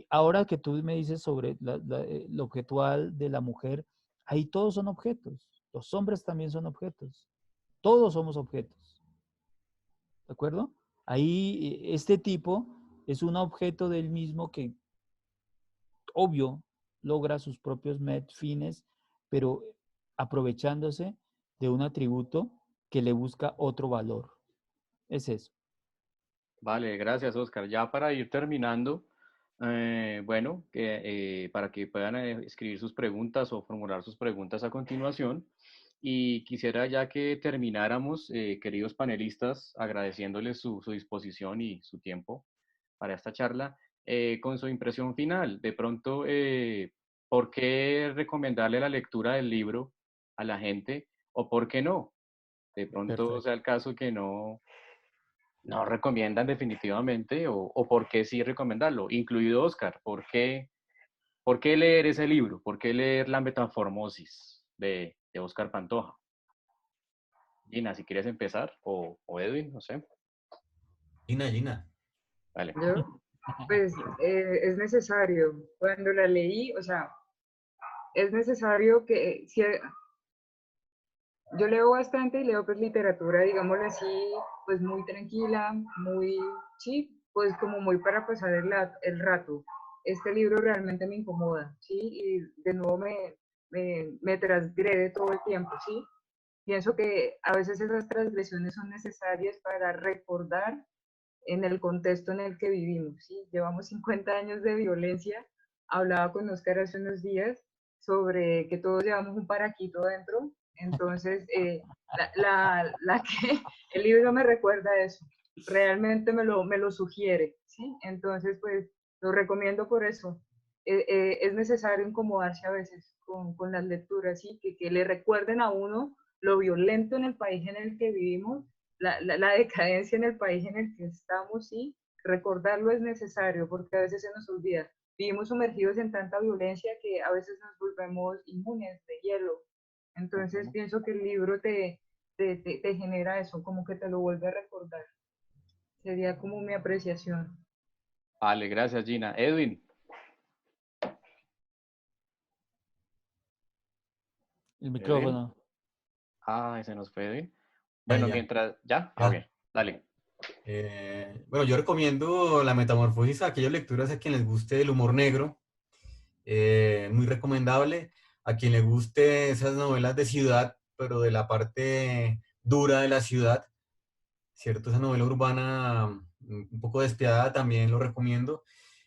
ahora que tú me dices sobre lo objetual de la mujer, ahí todos son objetos. Los hombres también son objetos. Todos somos objetos. ¿De acuerdo? Ahí este tipo es un objeto del mismo que, obvio, logra sus propios fines, pero aprovechándose de un atributo que le busca otro valor. Es eso. Vale, gracias, Oscar. Ya para ir terminando, bueno, para que puedan escribir sus preguntas o formular sus preguntas a continuación. Y quisiera ya que termináramos, queridos panelistas, agradeciéndoles su disposición y su tiempo para esta charla, con su impresión final. De pronto, ¿por qué recomendarle la lectura del libro a la gente o por qué no? De pronto sea Perfecto. el caso que no recomiendan definitivamente o por qué sí recomendarlo, incluido Oscar. Por qué leer ese libro? ¿Por qué leer La Metamorfosis de Oscar Pantoja? Gina, si quieres empezar, o Edwin, no sé. Gina, Gina. Vale. Yo, pues es necesario. Cuando la leí, o sea, es necesario que, si, yo leo bastante y leo pues literatura, digámoslo así, pues muy tranquila, muy, sí, pues como muy para pasar el rato. Este libro realmente me incomoda, ¿sí? Y de nuevo me transgrede todo el tiempo, ¿sí? Pienso que a veces esas transgresiones son necesarias para recordar en el contexto en el que vivimos, ¿sí? Llevamos 50 años de violencia. Hablaba con Oscar hace unos días sobre que todos llevamos un paraquito dentro. Entonces, que el libro me recuerda eso. Realmente me lo sugiere, ¿sí? Entonces, pues, lo recomiendo por eso. es necesario incomodarse a veces con las lecturas, ¿sí? Que le recuerden a uno lo violento en el país en el que vivimos, la decadencia en el país en el que estamos, ¿sí? Recordarlo es necesario porque a veces se nos olvida. Vivimos sumergidos en tanta violencia que a veces nos volvemos inmunes de hielo. Entonces pienso que el libro te genera eso, como que te lo vuelve a recordar. Sería como mi apreciación. Vale, gracias, Gina. Edwin. El Edwin. micrófono. Ah, ese nos fue Edwin. Ya, Bueno, ya, mientras... ¿Ya? Ah, ok, ya. dale. Bueno, yo recomiendo La Metamorfosis a aquellas lecturas a quien les guste el humor negro. Muy recomendable. A quien le guste esas novelas de ciudad, pero de la parte dura de la ciudad, ¿cierto? Esa novela urbana un poco despiadada también lo recomiendo.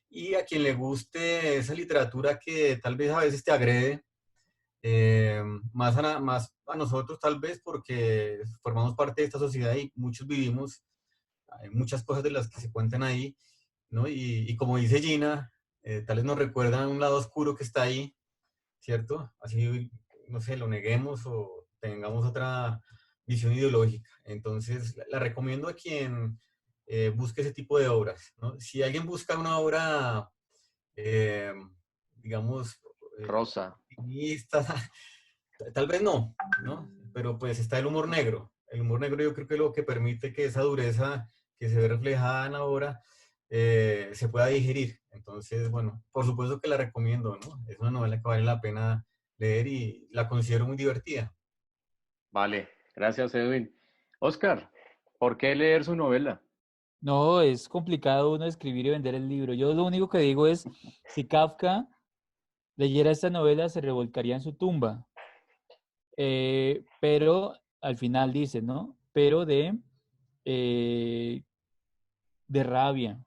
Y a quien le guste esa literatura que tal vez a veces te agrede, más a nosotros tal vez porque formamos parte de esta sociedad y muchos vivimos, hay muchas cosas de las que se cuentan ahí, ¿no? Y como dice Gina, tal vez nos recuerdan un lado oscuro que está ahí, ¿cierto? Así, no sé, lo neguemos o tengamos otra visión ideológica. Entonces, la recomiendo a quien busque ese tipo de obras, ¿no? Si alguien busca una obra, eh, digamos, Rosa. feminista, tal vez no, ¿no? Pero pues está el humor negro. El humor negro yo creo que es lo que permite que esa dureza que se ve reflejada en la obra se pueda digerir. Entonces, bueno, por supuesto que la recomiendo, ¿no? Es una novela que vale la pena leer y la considero muy divertida. Vale, gracias, Edwin. Oscar, ¿por qué leer su novela? No, es complicado uno escribir y vender el libro. Yo lo único que digo es, si Kafka leyera esta novela, se revolcaría en su tumba. Pero al final dice, ¿no? Pero eh, de rabia.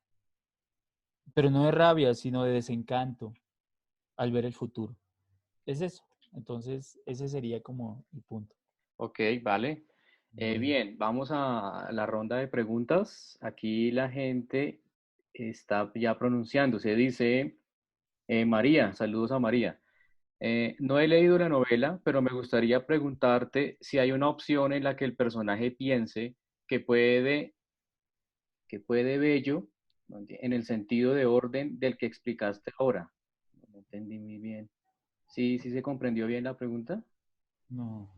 Pero no de rabia, sino de desencanto al ver el futuro. Es eso. Entonces, ese sería como el punto. Ok, vale. Bueno, Bien, vamos a la ronda de preguntas. Aquí la gente está ya pronunciándose. Dice María, saludos a María. No he leído la novela, pero me gustaría preguntarte si hay una opción en la que el personaje piense que puede bello, en el sentido de orden del que explicaste ahora. No entendí muy bien. Sí, sí se comprendió bien la pregunta. No.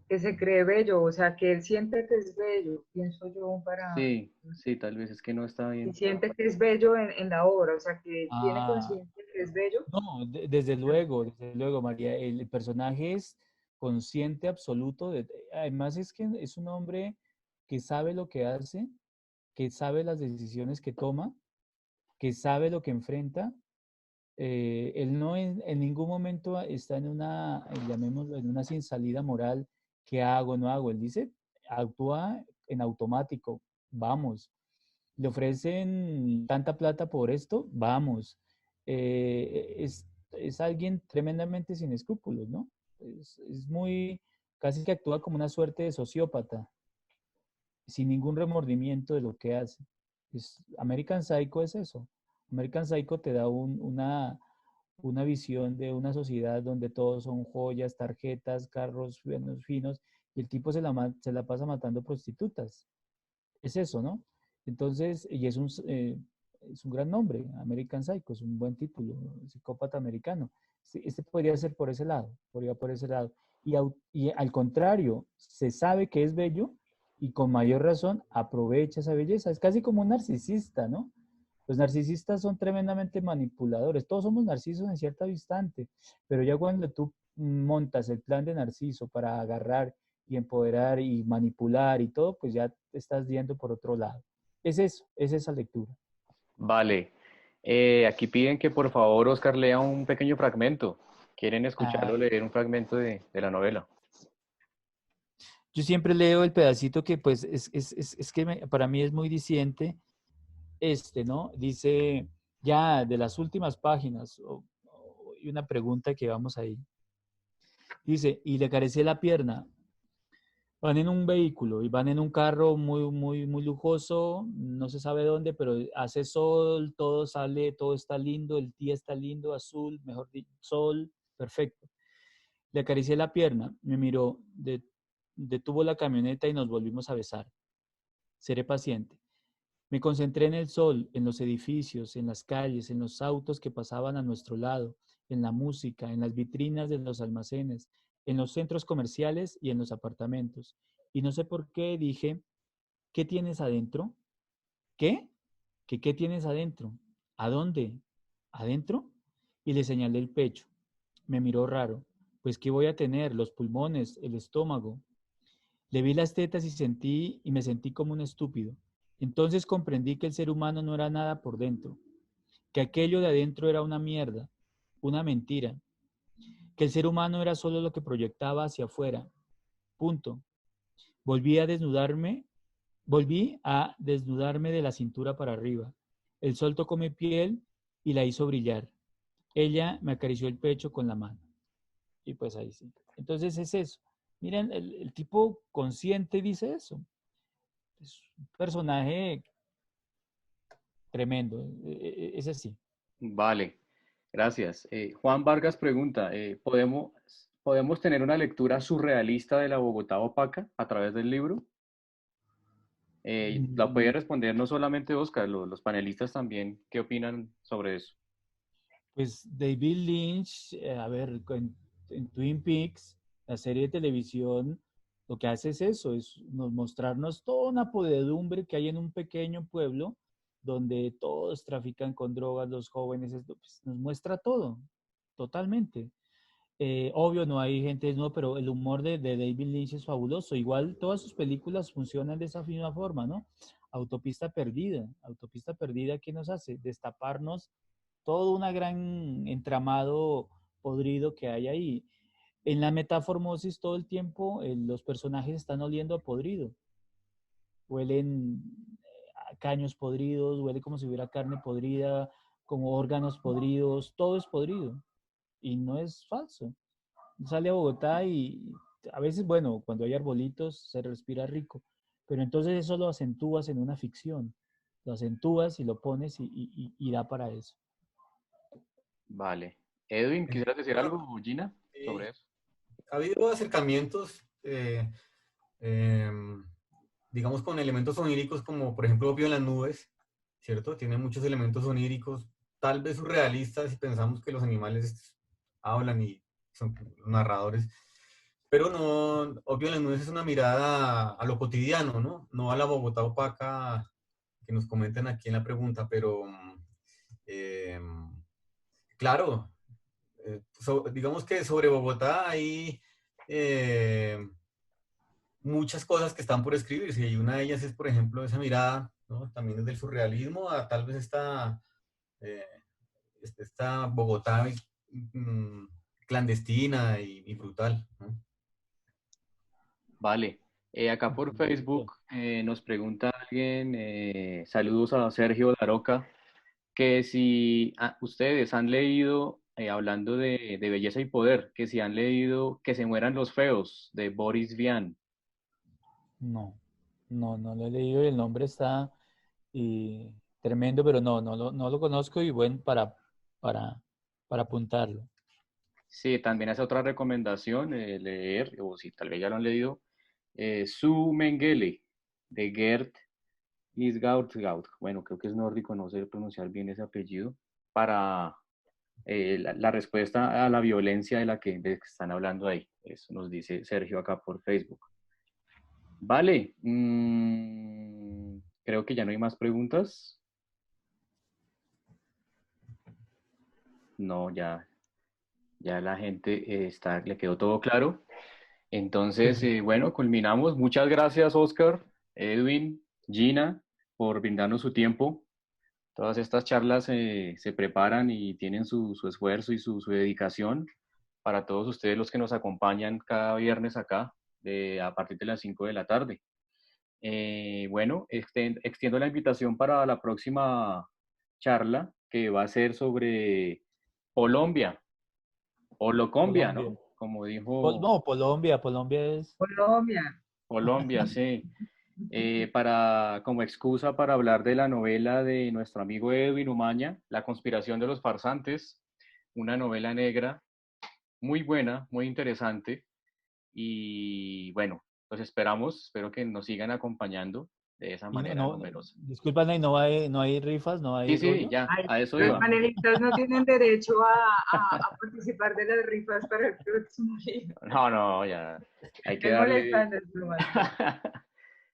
Que se cree bello, o sea, que él siente que es bello, pienso yo, para, Sí, sí, tal vez es que no está que bien. siente que es bello en la obra, o sea, que tiene Ah, conciencia que es bello. no, desde luego, María. El personaje es consciente absoluto además es que es un hombre que sabe lo que hace, que sabe las decisiones que toma, que sabe lo que enfrenta. Él no en ningún momento está en una, llamémoslo, en una sin salida moral, ¿qué hago, no hago? Él dice, actúa en automático, vamos. Le ofrecen tanta plata por esto, vamos. Es alguien tremendamente sin escrúpulos, ¿no? Es muy, casi que actúa como una suerte de sociópata, sin ningún remordimiento de lo que hace. American Psycho es eso. American Psycho te da una visión de una sociedad donde todos son joyas, tarjetas, carros buenos, finos, y el tipo se la pasa matando prostitutas. Es eso, ¿no? Entonces, y es un gran nombre, American Psycho, es un buen título, psicópata americano. Este podría ser por ese lado, podría por ese lado. Y al contrario, se sabe que es bello y con mayor razón aprovecha esa belleza. Es casi como un narcisista, ¿no? Los narcisistas son tremendamente manipuladores. Todos somos narcisos en cierto instante, pero ya cuando tú montas el plan de narciso para agarrar y empoderar y manipular y todo, pues ya te estás yendo por otro lado. Es eso, es esa lectura. Vale. Aquí piden que por favor Oscar lea un pequeño fragmento. ¿Quieren escucharlo Ay, leer un fragmento de la novela? yo siempre leo el pedacito que pues es que para mí es muy diciente ¿no? Dice ya de las últimas páginas, y una pregunta que vamos ahí. Dice, y le acaricié la pierna. Van en un vehículo y van en un carro muy lujoso, no se sabe dónde, pero hace sol, todo sale, todo está lindo, el día está lindo, azul, mejor dicho, sol, perfecto. Le acaricié la pierna, me miró, detuvo la camioneta y nos volvimos a besar. Seré paciente. Me concentré en el sol, en los edificios, en las calles, en los autos que pasaban a nuestro lado, en la música, en las vitrinas de los almacenes, en los centros comerciales y en los apartamentos. Y no sé por qué dije, ¿qué tienes adentro? ¿Qué? ¿Qué tienes adentro? ¿A dónde? ¿Adentro? Y le señalé el pecho. Me miró raro. Pues, ¿qué voy a tener? Los pulmones, el estómago. Le vi las tetas y me sentí como un estúpido. Entonces comprendí que el ser humano no era nada por dentro, que aquello de adentro era una mierda, una mentira, que el ser humano era solo lo que proyectaba hacia afuera. Punto. Volví a desnudarme, volví a desnudarme de la cintura para arriba. El sol tocó mi piel y la hizo brillar. Ella me acarició el pecho con la mano. Y pues ahí sí. Entonces es eso. Miren, el tipo consciente dice eso. Es un personaje tremendo. Es así. Vale, gracias. Juan Vargas pregunta, ¿podemos tener una lectura surrealista de la Bogotá opaca a través del libro? La puede Mm, responder no solamente Oscar, los panelistas también, ¿qué opinan sobre eso? Pues David Lynch, a ver, en Twin Peaks, la serie de televisión, lo que hace es eso, es mostrarnos toda una podredumbre que hay en un pequeño pueblo donde todos trafican con drogas, los jóvenes, pues, nos muestra todo, totalmente. Obvio, no hay gente desnuda, pero el humor de David Lynch es fabuloso. Igual todas sus películas funcionan de esa misma forma, ¿no? Autopista Perdida, ¿qué nos hace? Destaparnos todo un gran entramado podrido que hay ahí. En la metamorfosis todo el tiempo los personajes están oliendo a podrido. Huelen a caños podridos, huele como si hubiera carne podrida, como órganos podridos, todo es podrido. Y no es falso. Sale a Bogotá y a veces, bueno, cuando hay arbolitos se respira rico, pero entonces eso lo acentúas en una ficción, lo acentúas y lo pones y da para eso. Vale. Edwin, ¿quisieras decir Bueno, algo, Gina, sobre eso? ha habido acercamientos, em, digamos, con elementos oníricos como, por ejemplo, Opio en las nubes, ¿cierto? Tiene muchos elementos oníricos, tal vez surrealistas, si pensamos que los animales hablan y son narradores, pero no, Opio en las nubes es una mirada a lo cotidiano, ¿no? No a la Bogotá opaca que nos comentan aquí en la pregunta, pero em, claro, digamos que sobre Bogotá hay muchas cosas que están por escribirse y una de ellas es, por ejemplo, esa mirada, ¿no? También desde el surrealismo a tal vez eh, esta Bogotá mm, clandestina y brutal, ¿no? Vale. Acá por Facebook nos pregunta alguien, saludos a Sergio Daroca, que si ustedes han leído, hablando de belleza y poder, que si han leído Que se mueran los feos de Boris Vian. No, no lo he leído y el nombre está tremendo, pero no lo conozco y bueno, para, para apuntarlo. Sí, también hace otra recomendación, leer, o si tal vez ya lo han leído, Su Mengele, de Gerd Lisgaard. Bueno, creo que es nórdico, no sé pronunciar bien ese apellido, para la respuesta a la violencia de que están hablando ahí. Eso nos dice Sergio acá por Facebook. Vale, creo que ya no hay más preguntas. No, ya la gente le quedó todo claro. Entonces, bueno, culminamos. Muchas gracias, Oscar, Edwin, Gina, por brindarnos su tiempo. Todas estas charlas se preparan y tienen su esfuerzo y su dedicación para todos ustedes los que nos acompañan cada viernes acá a partir de las 5 de la tarde. Bueno, extiendo la invitación para la próxima charla que va a ser sobre Colombia o Locombia, Colombia. ¿no? Como dijo, No, Colombia es Colombia. Colombia, sí. Como excusa para hablar de la novela de nuestro amigo Edwin Umaña, La conspiración de los farsantes, una novela negra muy buena, muy interesante. Y bueno, los espero que nos sigan acompañando de esa Y manera numerosa. disculpa, Ney, no hay rifas, no Sí, hay sí, rollo. ya, Ay, a eso los iba. panelistas no tienen derecho a participar de las rifas para el próximo libro. No, no, ya, hay que Estoy darle... molestando, es broma.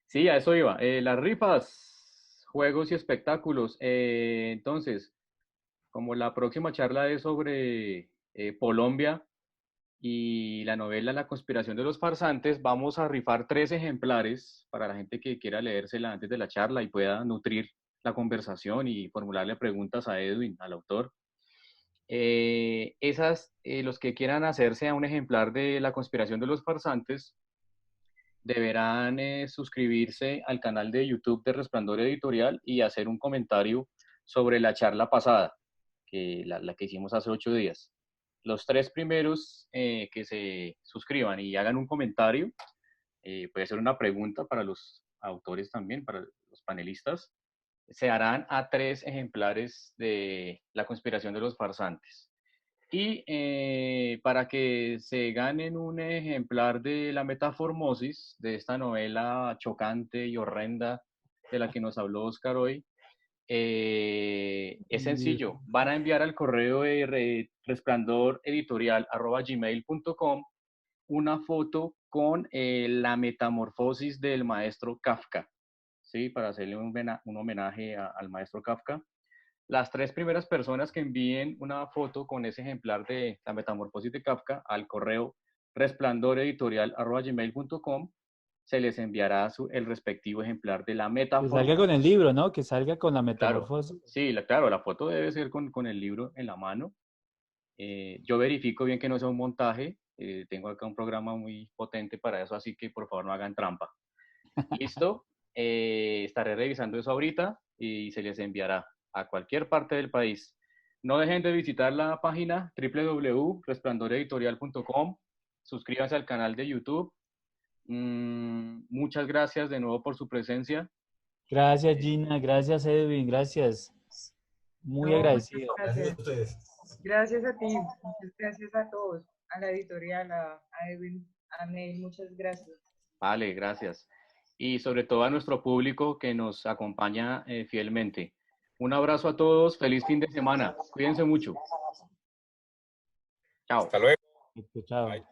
Sí, a eso iba. Las rifas, juegos y espectáculos. Entonces, como la próxima charla es sobre Colombia y la novela La conspiración de los farsantes, vamos a rifar 3 ejemplares para la gente que quiera leérsela antes de la charla y pueda nutrir la conversación y formularle preguntas a Edwin, al autor. Los que quieran hacerse a un ejemplar de La conspiración de los farsantes, deberán suscribirse al canal de YouTube de Resplandor Editorial y hacer un comentario sobre la charla pasada, la que hicimos hace 8 días. Los 3 primeros que se suscriban y hagan un comentario, puede ser una pregunta para los autores también, para los panelistas, se harán a 3 ejemplares de La conspiración de los farsantes. Y para que se ganen un ejemplar de La Metaformosis, de esta novela chocante y horrenda de la que nos habló Oscar hoy, es sencillo. Van a enviar al correo de resplandoreditorial@gmail.com una foto con la metamorfosis del maestro Kafka, ¿sí? Para hacerle un homenaje al maestro Kafka. Las 3 primeras personas que envíen una foto con ese ejemplar de La Metamorfosis de Kafka al correo resplandoreditorial@gmail.com, se les enviará el respectivo ejemplar de La Que salga Metamorfosis. con el libro, ¿no? Que salga con la Claro, metamorfosis. sí, claro, la foto debe ser con el libro en la mano. Yo verifico bien que no sea un montaje. Tengo acá un programa muy potente para eso, así que por favor no hagan trampa. Listo, estaré revisando eso ahorita y se les enviará a cualquier parte del país. No dejen de visitar la página www.resplandoreditorial.com. Suscríbanse al canal de YouTube. Muchas gracias de nuevo por su presencia. Gracias, Gina. Gracias, Edwin. Gracias. Muy No, muchas agradecido. Gracias a gracias. ustedes. Gracias a ti, muchas gracias a todos, a la editorial, a Edwin, a Neil, muchas gracias. Vale, gracias. Y sobre todo a nuestro público que nos acompaña fielmente. Un abrazo a todos. Feliz fin de semana. Cuídense mucho. Chao. Hasta luego. Chao. Bye.